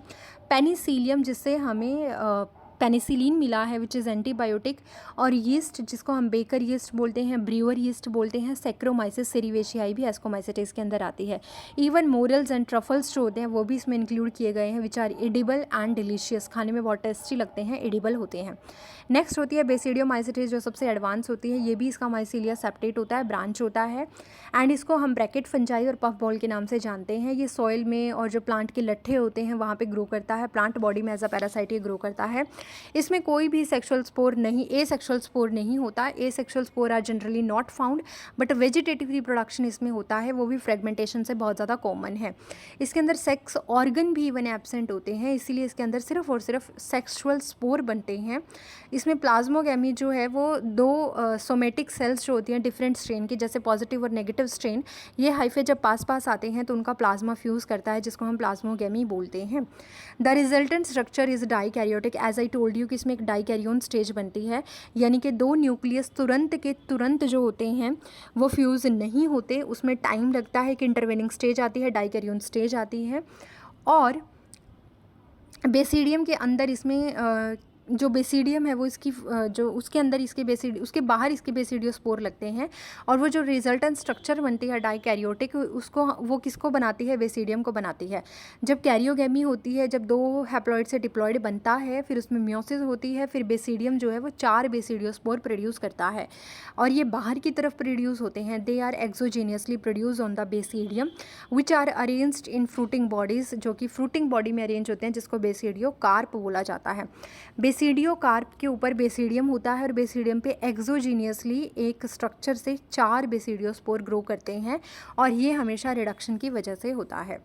पेनिसिलियम जिससे हमें पेनिसिलिन मिला है विच इज़ एंटीबायोटिक, और यीस्ट जिसको हम बेकर यीस्ट बोलते हैं, ब्रीवर यीस्ट बोलते हैं। सेक्रोमाइसिस सेरिवेशियाई भी एस्कोमाइसिटीज़ के अंदर आती है। इवन मोरल्स एंड ट्रफल्स जो होते हैं वो भी इसमें इंक्लूड किए गए हैं, which are edible and delicious, खाने में बहुत टेस्टी लगते हैं, एडिबल होते हैं। नेक्स्ट होती है बेसिडियोमाइसिटीज़ जो सबसे एडवांस होती है। ये भी इसका माइसीलिया सेप्टेट होता है, ब्रांच होता है, एंड इसको हम ब्रैकेट फंजाई और पफ बॉल के नाम से जानते हैं। ये सॉइल में और जो प्लांट के लट्ठे होते हैं वहाँ पे ग्रो करता है, प्लांट बॉडी में एज अ पैरासाइट ये ग्रो करता है। इसमें कोई भी सेक्सुअल स्पोर नहीं, एसेक्सुअल स्पोर नहीं होता। Asexual spore are generally not found, but vegetative reproduction इसमें होता है, वो भी फ्रेगमेंटेशन से बहुत ज़्यादा कॉमन है। इसके अंदर सेक्स ऑर्गन भी इवन एब्सेंट होते हैं, इसीलिए इसके अंदर सिर्फ और सिर्फ सेक्सुअल स्पोर बनते हैं। इसमें प्लाज्मोगैमी जो है वो 2 सोमेटिक सेल्स जो होती हैं डिफरेंट स्ट्रेन की, जैसे पॉजिटिव और नेगेटिव स्ट्रेन, ये हाइफे जब पास आते हैं तो उनका प्लाज्मा फ्यूज़ करता है, जिसको हम प्लाज्मोगैमी बोलते हैं। The resultant structure is dikaryotic, as I told you कि इसमें एक डाइकैरियोन स्टेज बनती है, यानी कि 2 न्यूक्लियस तुरंत जो होते हैं वो फ्यूज़ नहीं होते, उसमें टाइम लगता है। कि इंटरवेनिंग स्टेज आती है, डाइकैरियोन स्टेज आती है। और बेसिडियम के अंदर इसमें जो बेसिडियम है वो इसकी जो उसके अंदर उसके बाहर इसके बेसिडियोस्पोर लगते हैं, और वो जो रिजल्टेंट स्ट्रक्चर बनती है डाइकैरियोटिक, उसको वो किसको बनाती है? बेसिडियम को बनाती है। जब कैरियोगैमी होती है, जब 2 हैप्लॉइड से डिप्लॉइड बनता है, फिर उसमें म्योसिस होती है, फिर बेसिडियम जो है वो 4 बेसिडियोस्पोर प्रोड्यूस करता है, और ये बाहर की तरफ प्रोड्यूस होते हैं। They are exogenously produce on the basidium which are arranged in fruiting bodies, जो कि फ्रूटिंग बॉडी में अरेंज होते हैं, जिसको बेसिडियो कार्प बोला जाता है। बेसिडियो कार्प के ऊपर बेसिडियम होता है, और बेसिडियम पे एक्सोजीनियसली एक स्ट्रक्चर से 4 बेसिडियोस्पोर ग्रो करते हैं, और ये हमेशा रिडक्शन की वजह से होता है।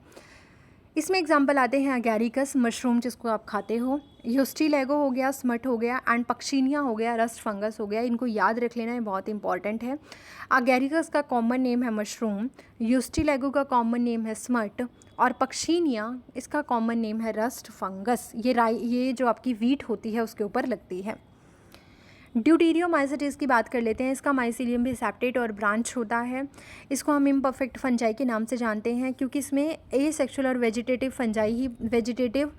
इसमें एग्जाम्पल आते हैं अगैरिकस मशरूम जिसको आप खाते हो, यूस्टिलेगो हो गया, स्मट हो गया, एंड पक्शीनिया हो गया, रस्ट फंगस हो गया। इनको याद रख लेना, ये बहुत इंपॉर्टेंट है। अगैरिकस का कॉमन नेम है मशरूम, यूस्टिलेगो का कॉमन नेम है स्मट, और पक्शीनिया इसका कॉमन नेम है रस्ट फंगस। ये जो आपकी वीट होती है उसके ऊपर लगती है। ड्यूटीरियोमाइसिटीज़ की बात कर लेते हैं। इसका माइसीलियम भी सेप्टेट और ब्रांच होता है। इसको हम इम्परफेक्ट फंजाई के नाम से जानते हैं, क्योंकि इसमें एसेक्सुअल और वेजिटेटिव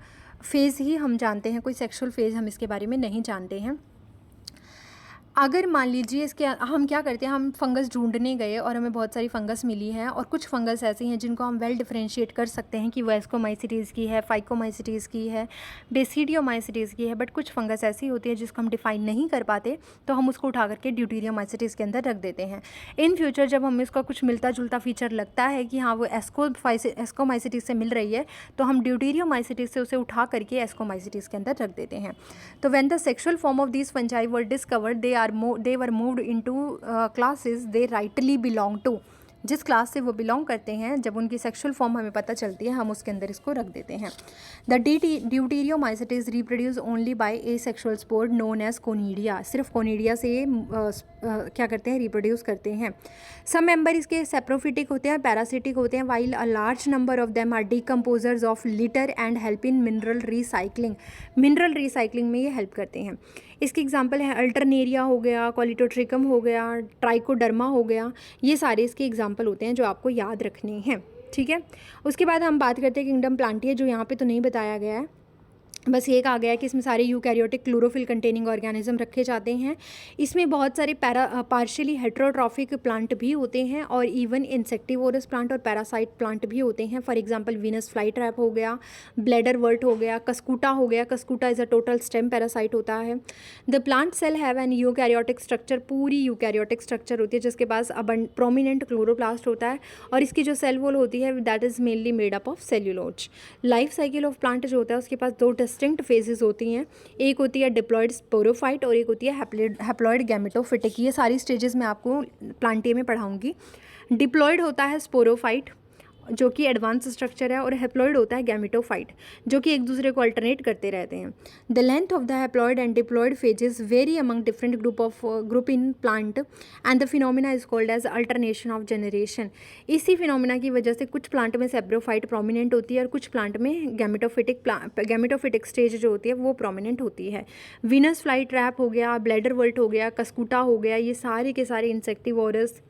फेज़ ही हम जानते हैं, कोई सेक्सुअल फेज़ हम इसके बारे में नहीं जानते हैं। अगर मान लीजिए इसके हम क्या करते हैं, हम फंगस ढूंढने गए और हमें बहुत सारी फंगस मिली है, और कुछ फंगस ऐसी हैं जिनको हम वेल डिफरेंशिएट कर सकते हैं कि वो एस्कोमाइसिटीज़ की है, फाइकोमाइसिटीज़ की है, बेसिडियोमाइसिटीज़ की है, बट कुछ फंगस ऐसी होती है जिसको हम डिफाइन नहीं कर पाते, तो हम उसको उठा करके ड्यूटीरियोमाइसिटीज़ के अंदर रख देते हैं। इन फ्यूचर जब हमें उसका कुछ मिलता जुलता फीचर लगता है कि हाँ वो एस्कोमाइसिटीज़ से मिल रही है, तो हम ड्यूटीरियोमाइसिटीज़ से उसे उठा करके एस्कोमाइसिटीज़ के अंदर रख देते हैं। तो when the sexual form of these fungi were discovered, they were moved into classes they rightly belong to। जिस क्लास से वो बिलोंग करते हैं, जब उनकी सेक्सुअल फॉर्म हमें पता चलती है, हम उसके अंदर इसको रख देते हैं। The deuteromycetes reproduce only by asexual spore known as conidia. सिर्फ कोनीडिया से क्या करते हैं, रिप्रोड्यूस करते हैं। सम मेंबर इसके सेप्रोफिटिक होते हैं, पैरासिटिक होते हैं, while a large number of them are decomposers of litter and help in mineral recycling. Mineral recycling में ये हेल्प करते हैं। इसके एग्जाम्पल है अल्टरनेरिया हो गया, कॉलिटोट्रिकम हो गया, ट्राइकोडर्मा हो गया, ये सारे इसके एग्जाम्पल होते हैं जो आपको याद रखने हैं। ठीक है, उसके बाद हम बात करते हैं किंगडम प्लांटिया, जो यहाँ पे तो नहीं बताया गया है, बस ये कहा गया है कि इसमें सारे यूकैरियोटिक क्लोरोफिल कंटेनिंग ऑर्गेनिज्म रखे जाते हैं। इसमें बहुत सारे पार्शियली हेट्रोट्रॉफिक प्लांट भी होते हैं, और इवन इंसेक्टिवोरस प्लांट और पैरासाइट प्लांट भी होते हैं। For example Venus flytrap हो गया, ब्लैडर वर्ट हो गया, कस्कूटा हो गया। Cuscuta is a total stem parasite होता है। The plant cell have an eukaryotic structure, पूरी यूकैरियोटिक स्ट्रक्चर होती है जिसके पास अब प्रोमिनेंट क्लोरोप्लास्ट होता है, और इसकी जो सेल वॉल होती है that is mainly made up of cellulose. Life cycle of plant जो होता है उसके पास दो डिस्टिंक्ट फेजेस होती हैं, एक होती है डिप्लॉयड स्पोरोफाइट और एक होती है हैप्लॉयड गैमेटोफिटिक। ये सारी स्टेजेस मैं आपको प्लांटिया में पढ़ाऊंगी। डिप्लॉयड होता है स्पोरोफाइट जो कि एडवांस स्ट्रक्चर है, और हैप्लॉयड होता है गैमेटोफाइट जो कि एक दूसरे को अल्टरनेट करते रहते हैं। The length of the haploid and diploid phases vary among different group in plant and the phenomena is called as alternation of generation. इसी फिनोमिना की वजह से कुछ प्लांट में सेप्रोफाइट प्रोमिनेंट होती है और कुछ प्लांट में गैमेटोफिटिक स्टेज जो होती है वो प्रोमिनेंट होती है। वीनस फ्लाई ट्रैप हो गया, ब्लैडर वर्ट हो गया, कस्कूटा हो गया, ये सारे के सारे इंसेक्टिवोरस,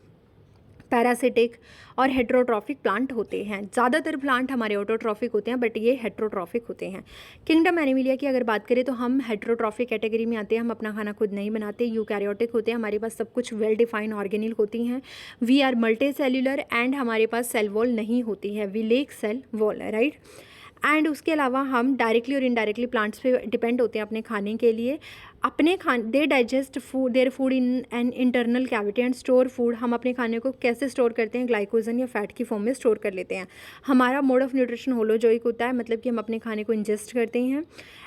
पैरासिटिक और हेट्रोट्रॉफिक प्लांट होते हैं। ज़्यादातर प्लांट हमारे ऑटोट्रॉफिक होते हैं, बट ये हेट्रोट्रॉफिक होते हैं। किंगडम एनिमिलिया की अगर बात करें तो हम हेट्रोट्रॉफिक कैटेगरी में आते हैं। हम अपना खाना खुद नहीं बनाते, यूकैरियोटिक होते हैं, हमारे पास सब कुछ वेल डिफाइंड ऑर्गेनिल होती हैं। We are multicellular and हमारे पास सेल वॉल नहीं होती है, we lack cell wall, right. And उसके अलावा हम डायरेक्टली और इनडायरेक्टली प्लांट्स पे डिपेंड होते हैं अपने खाने के लिए। They digest food their food in an internal cavity and store food. हम अपने खाने को कैसे स्टोर करते हैं, ग्लाइकोजन या फैट की फॉर्म में स्टोर कर लेते हैं। हमारा मोड ऑफ न्यूट्रिशन होलोजोइक होता है, मतलब कि हम अपने खाने को इंजेस्ट करते हैं।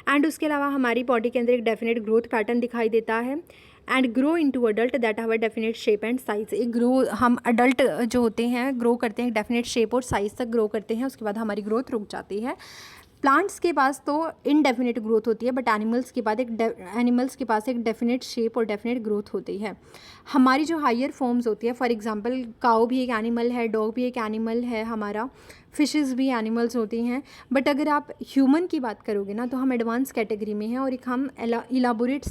एंड उसके अलावा हमारी बॉडी के अंदर एक डेफिनेट ग्रोथ पैटर्न दिखाई देता है। And grow into adult that have a definite shape and size. एक ग्रो, हम अडल्ट जो होते हैं ग्रो करते हैं, डेफिनेट शेप और साइज तक ग्रो करते हैं, उसके बाद हमारी ग्रोथ रुक जाती है। प्लांट्स के पास तो इनडेफिनेट ग्रोथ होती है, बट एनिमल्स के पास एक डेफिनेट शेप और डेफिनेट ग्रोथ होती है। हमारी जो हायर फॉर्म्स होती है, फॉर एग्जांपल काऊ भी एक एनिमल है, डॉग भी एक एनिमल है, हमारा फिशेस भी एनिमल्स होती हैं। बट अगर आप ह्यूमन की बात करोगे ना, तो हम एडवांस कैटेगरी में हैं, और एक हम इलाबोरेट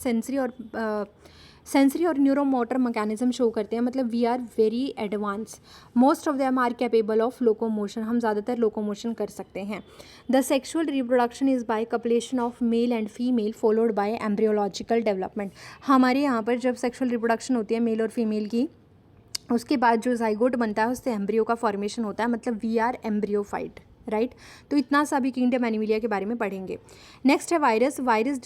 सेंसरी और न्यूरोमोटर मैकेनिज्म शो करते हैं, मतलब we are very advance. Most of them are capable of locomotion, हम ज़्यादातर लोकोमोशन कर सकते हैं। The sexual reproduction is by copulation of male and female followed by embryological development. हमारे यहाँ पर जब सेक्शुअल रिप्रोडक्शन होती है मेल और फीमेल की, उसके बाद जो जाइगोट बनता है उससे एम्ब्रियो का फॉर्मेशन होता है, मतलब वी आर एम्ब्रियोफाइट, राइट। तो इतना सा भी किंगडम एनिमिलिया के बारे में पढ़ेंगे। नेक्स्ट है virus. Virus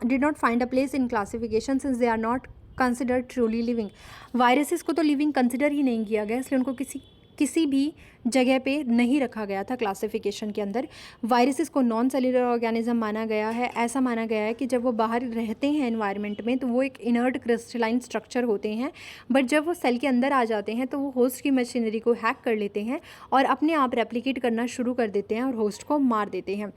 did not find a place in classification since they are not considered truly living। Viruses को तो लिविंग कंसिडर ही नहीं किया गया, इसलिए उनको किसी भी जगह पे नहीं रखा गया था क्लासिफिकेशन के अंदर। वायरसेस को नॉन सेल्युलर ऑर्गेनिज्म माना गया है। ऐसा माना गया है कि जब वो बाहर रहते हैं एनवायरनमेंट में तो वो एक इनर्ट क्रिस्टलाइन स्ट्रक्चर होते हैं, बट जब वो सेल के अंदर आ जाते हैं तो वो होस्ट की मशीनरी को हैक कर लेते हैं और अपने आप रेप्लिकेट करना शुरू कर देते हैं और होस्ट को मार देते हैं।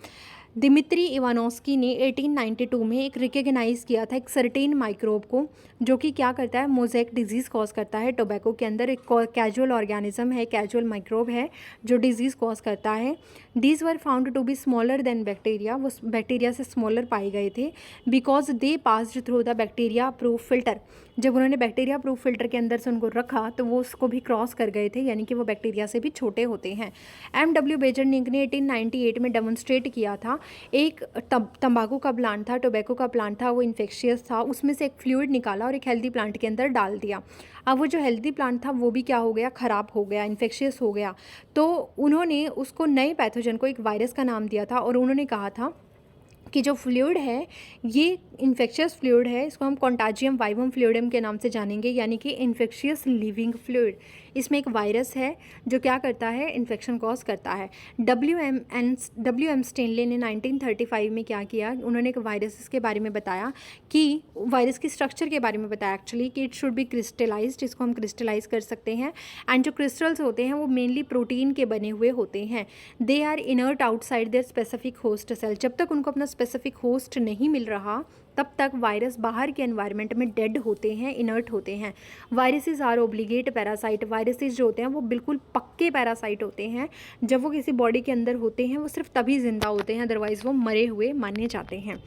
दिमित्री इवानोस्की ने 1892 में एक रिकग्नाइज़ किया था एक सर्टेन माइक्रोब को, जो कि क्या करता है, मोज़ेक डिजीज़ कॉज करता है। टोबैको के अंदर एक कैजुअल ऑर्गेनिज्म है, कैजुअल माइक्रोब है जो डिजीज़ कॉज करता है। These were found to be smaller than bacteria, वो बैक्टीरिया से स्मॉलर पाए गए थे, because they passed through the bacteria proof filter. जब उन्होंने बैक्टीरिया प्रूफ फिल्टर के अंदर से उनको रखा तो वो उसको भी क्रॉस कर गए थे, यानी कि वो बैक्टीरिया से भी छोटे होते हैं। M.W. बेजरनिक ने 1898 में डेमोन्स्ट्रेट किया था एक तंबाकू का प्लांट था, टोबैको का प्लांट था, वो इन्फेक्शियस था, उसमें से एक फ्लूइड निकाला और एक हेल्दी प्लांट के अंदर डाल दिया। अब वो जो हेल्दी प्लांट था वो भी क्या हो गया, ख़राब हो गया, इन्फेक्शियस हो गया। तो उन्होंने उसको नए पैथोजन को एक वायरस का नाम दिया था और उन्होंने कहा था कि जो फ्लूइड है ये इन्फेक्शियस फ्लूइड है, इसको हम कॉन्टाजियम वाइवम फ्लूइडम के नाम से जानेंगे, यानी कि इन्फेक्शियस लिविंग फ्लूइड। इसमें एक वायरस है जो क्या करता है, इन्फेक्शन कॉज करता है। डब्ल्यू एम स्टेनले ने 1935 में क्या किया, उन्होंने एक वायरस के बारे में बताया, कि वायरस की स्ट्रक्चर के बारे में बताया एक्चुअली, कि इट शुड बी क्रिस्टलाइज्ड, इसको हम क्रिस्टलाइज कर सकते हैं। एंड जो क्रिस्टल्स होते हैं वो मेनली प्रोटीन के बने हुए होते हैं। They are inert outside their specific host cell. जब तक उनको अपना स्पेसिफिक होस्ट नहीं मिल रहा तब तक वायरस बाहर के एनवायरनमेंट में डेड होते हैं, इनर्ट होते हैं। Viruses are obligate parasite. Viruses जो होते हैं वो बिल्कुल पक्के पैरासाइट होते हैं। जब वो किसी बॉडी के अंदर होते हैं वो सिर्फ तभी जिंदा होते हैं, अदरवाइज वो मरे हुए माने जाते हैं।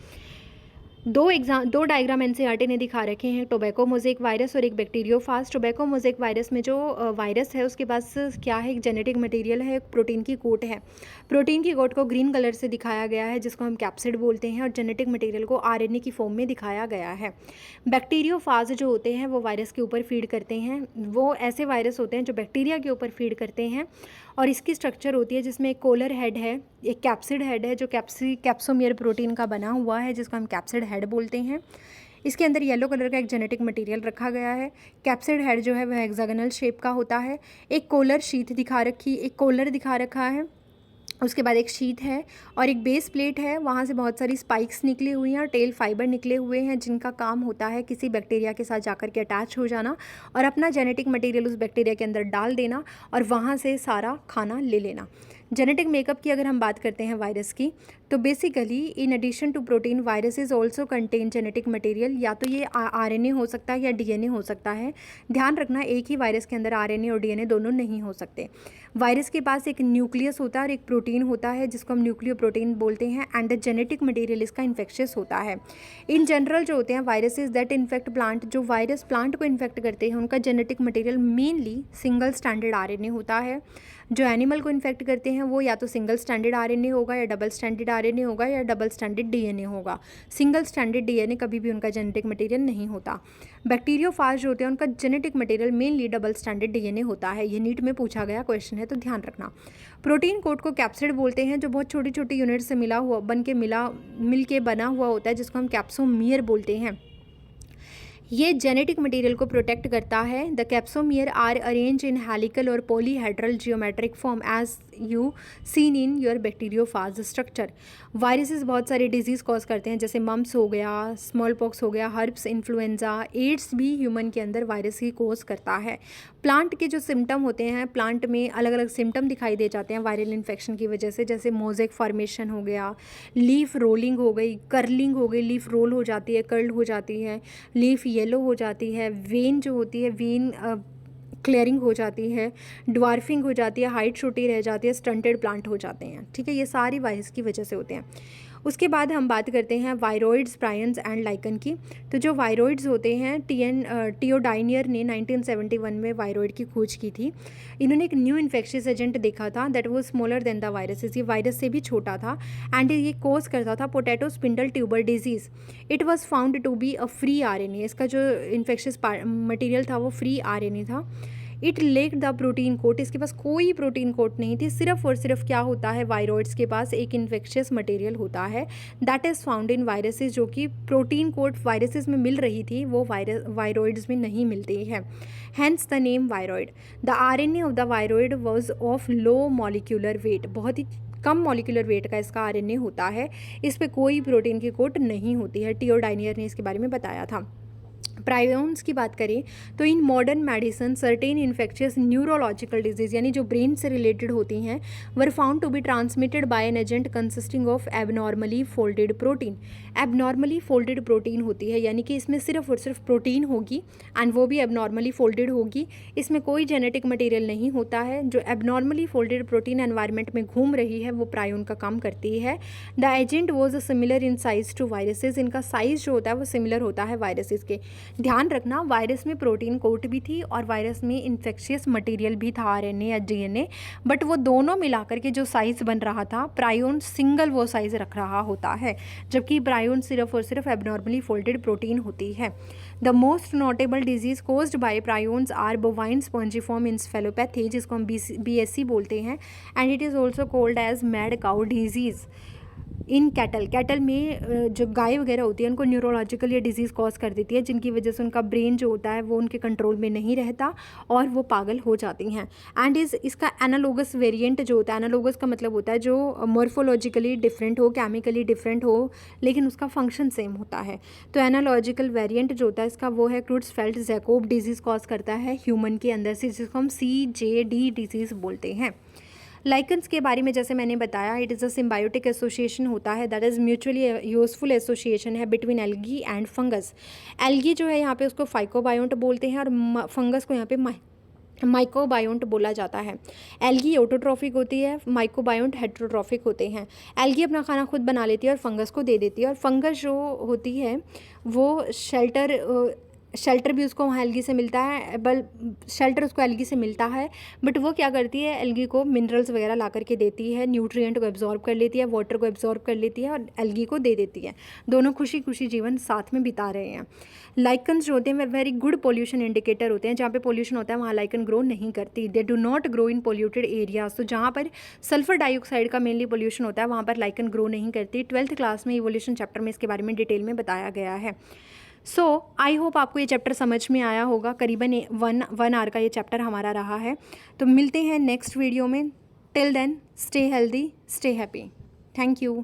दो डायग्राम एनसीईआरटी ने दिखा रखे हैं, टोबैको मोज़ेक वायरस और एक बैक्टीरियोफाज। टोबैको मोज़ेक वायरस में जो वायरस है उसके पास क्या है, एक जेनेटिक मटेरियल है, एक प्रोटीन की कोट है। प्रोटीन की कोट को ग्रीन कलर से दिखाया गया है जिसको हम कैप्सिड बोलते हैं, और जेनेटिक मटेरियल को आरएनए की फॉर्म में दिखाया गया है। बैक्टीरियोफाज जो होते हैं वो वायरस के ऊपर फीड करते हैं। वो ऐसे वायरस होते हैं जो बैक्टीरिया के ऊपर फीड करते हैं, और इसकी स्ट्रक्चर होती है जिसमें एक कोलर हेड है, एक कैप्सिड हेड है जो कैप्सोमियर प्रोटीन का बना हुआ है, जिसको हम कैप्सिड हेड बोलते हैं। इसके अंदर येलो कलर का एक जेनेटिक मटेरियल रखा गया है। कैप्सिड हेड जो है वह हेक्सागोनल शेप का होता है। एक कोलर कोलर दिखा रखा है, उसके बाद एक शीट है और एक बेस प्लेट है, वहाँ से बहुत सारी स्पाइक्स निकली हुई हैं और टेल फाइबर निकले हुए हैं, जिनका काम होता है किसी बैक्टीरिया के साथ जाकर के अटैच हो जाना और अपना जेनेटिक मटेरियल उस बैक्टीरिया के अंदर डाल देना और वहाँ से सारा खाना ले लेना। जेनेटिक मेकअप की अगर हम बात करते हैं वायरस की, तो basically in addition to protein viruses also contain genetic material. या तो ये आरएनए हो सकता है या डीएनए हो सकता है। ध्यान रखना, एक ही वायरस के अंदर आरएनए और डीएनए दोनों नहीं हो सकते। वायरस के पास एक न्यूक्लियस होता है और एक प्रोटीन होता है जिसको हम न्यूक्लियो प्रोटीन बोलते हैं, एंड द जेनेटिक मटेरियल इसका इन्फेक्शियस होता है। इन जनरल जो होते हैं वायरसेस दैट इन्फेक्ट प्लांट, जो वायरस प्लांट को इन्फेक्ट करते हैं उनका genetic material mainly single standard RNA होता है। जो एनिमल को इन्फेक्ट करते हैं वो या तो सिंगल स्टैंडर्ड आरएनए होगा या डबल स्टैंडर्ड आरएनए होगा या डबल स्टैंडर्ड डीएनए होगा। सिंगल स्टैंडर्ड डीएनए कभी भी उनका जेनेटिक मटेरियल नहीं होता। बैक्टीरियोफाज जो होते हैं उनका genetic material mainly double standard DNA होता है। ये नीट में पूछा गया क्वेश्चन है, तो ध्यान रखना। प्रोटीन कोट को कैप्सिड बोलते हैं, जो बहुत छोटी छोटी यूनिट से मिल के बना हुआ होता है, जिसको हम कैप्सोमियर बोलते हैं। ये जेनेटिक मटेरियल को प्रोटेक्ट करता है। The capsomere are arrange in helical और polyhedral geometric form as you seen in your bacteriophage structure. Viruses बहुत सारे डिजीज़ कॉज करते हैं, जैसे मम्स हो गया, स्मॉल पॉक्स हो गया, हर्ब्स, इन्फ्लुएंजा, एड्स भी ह्यूमन के अंदर वायरस ही कॉज करता है। प्लांट के जो सिम्टम होते हैं, प्लांट में अलग अलग सिम्टम दिखाई दे जाते हैं वायरल इन्फेक्शन की वजह से, जैसे मोज़ेक फॉर्मेशन हो गया, लीफ रोलिंग हो गई, कर्लिंग हो गई, लीफ रोल हो जाती है, कर्ल्ड हो जाती है, लीफ येलो हो जाती है, वेन जो होती है वेन क्लियरिंग हो जाती है, ड्वार्फिंग हो जाती है, हाइट छोटी रह जाती है, स्टंटेड प्लांट हो जाते हैं। ठीक है, ये सारी वायरस की वजह से होते हैं। उसके बाद हम बात करते हैं वायरॉइड्स, प्रायन्स एंड लाइकन की। तो जो वायरॉइड्स होते हैं, टियोडाइनियर ने 1971 में वायरॉइड की खोज की थी। इन्होंने एक न्यू इन्फेक्शियस एजेंट देखा था that was smaller than the viruses. ये वायरस से भी छोटा था एंड ये कोज करता था potato spindle tuber disease. It was found to be a free RNA. इसका जो इन्फेक्शियस मटेरियल था वो फ्री आरएनए था। It lack the protein coat. इसके पास कोई प्रोटीन कोट नहीं थी, सिर्फ और सिर्फ क्या होता है, वायरॉइड्स के पास एक इन्फेक्शियस मटेरियल होता है that is found in viruses, जो कि प्रोटीन कोट वायरसेस में मिल रही थी वो वायरॉइड्स में नहीं मिलती है। Hence the name viroid. The RNA of the viroid was of low molecular weight. बहुत ही कम मॉलिक्यूलर वेट का इसका आरएनए होता है। इस पर कोई प्रोटीन की कोट नहीं होती है। टियोडाइनियर ने इसके बारे में बताया था। प्रायोन्स की बात करें तो in modern medicine certain infectious neurological disease, यानी जो ब्रेन से रिलेटेड होती हैं, were found to be transmitted by an agent consisting of abnormally folded protein. Abnormally folded protein होती है, यानी कि इसमें सिर्फ और सिर्फ प्रोटीन होगी एंड वो भी एबनॉर्मली फोल्डेड होगी। इसमें कोई जेनेटिक मटेरियल नहीं होता है। जो एबनॉर्मली फोल्डेड प्रोटीन एनवायरनमेंट में घूम रही है वो प्रायोन का काम करती है। The agent was similar in size to viruses. इनका साइज जो होता है वो सिमिलर होता है वायरसेस के। ध्यान रखना वायरस में प्रोटीन कोट भी थी और वायरस में इन्फेक्शियस मटेरियल भी था, आरएनए या डीएनए, बट वो दोनों मिलाकर के जो साइज़ बन रहा था प्रायोन सिंगल वो साइज़ रख रहा होता है, जबकि प्रायोन सिर्फ और सिर्फ एबनॉर्मली फोल्डेड प्रोटीन होती है। The most notable disease caused by prions are bovine spongiform encephalopathy, जिसको हम BSE बोलते हैं, and it is also called as mad cow disease. इन कैटल में जो गाय वगैरह होती है उनको न्यूरोलॉजिकल ये डिजीज़ कॉज कर देती है, जिनकी वजह से उनका ब्रेन जो होता है वो उनके कंट्रोल में नहीं रहता और वो पागल हो जाती हैं। एंड इसका एनालोगस वेरिएंट जो होता है, एनालोगस का मतलब होता है जो मॉर्फोलॉजिकली डिफरेंट हो, केमिकली डिफरेंट हो, लेकिन उसका फंक्शन सेम होता है। तो एनालॉजिकल वेरिएंट जो होता है इसका वो है क्रुट्ज़फेल्ड जैकोब डिजीज़ कॉज करता है ह्यूमन के अंदर से, जिसको हम CJD डिजीज़ बोलते हैं। लाइकन्स के बारे में जैसे मैंने बताया, it is a symbiotic association होता है, that is mutually useful association है between algae and fungus. Algae जो है यहाँ पे उसको फाइकोबायोंट बोलते हैं और फंगस को यहाँ पे माइकोबायोंट बोला जाता है। एल्गी ऑटोट्रॉफिक होती है, माइकोबायोंट हेट्रोट्रॉफिक होते हैं। एल्गी अपना खाना खुद बना लेती है और फंगस को दे देती है, और फंगस जो होती है वो शेल्टर भी उसको वहाँ एल्गी से मिलता है, शेल्टर उसको एल्गी से मिलता है, बट वो क्या करती है एल्गी को मिनरल्स वगैरह ला करके देती है, न्यूट्रिएंट को एब्जॉर्ब कर लेती है, वाटर को एब्जॉर्ब कर लेती है और एल्गी को दे देती है। दोनों खुशी खुशी जीवन साथ में बिता रहे हैं। लाइकन्स जो होते हैं वे वेरी गुड पोल्यूशन इंडिकेटर होते हैं। जहाँ पे पोल्यूशन होता है वहाँ लाइकन ग्रो नहीं करती। They do not grow in polluted areas. तो जहाँ पर सल्फर डाइऑक्साइड का मेनली पोल्यूशन होता है वहाँ पर लाइकन ग्रो नहीं करती। 12th क्लास में इवोल्यूशन चैप्टर में इसके बारे में डिटेल में बताया गया है। सो आई होप आपको ये चैप्टर समझ में आया होगा। करीबन 1 आवर का ये चैप्टर हमारा रहा है। तो मिलते हैं नेक्स्ट वीडियो में। Till then stay healthy, stay happy. Thank you.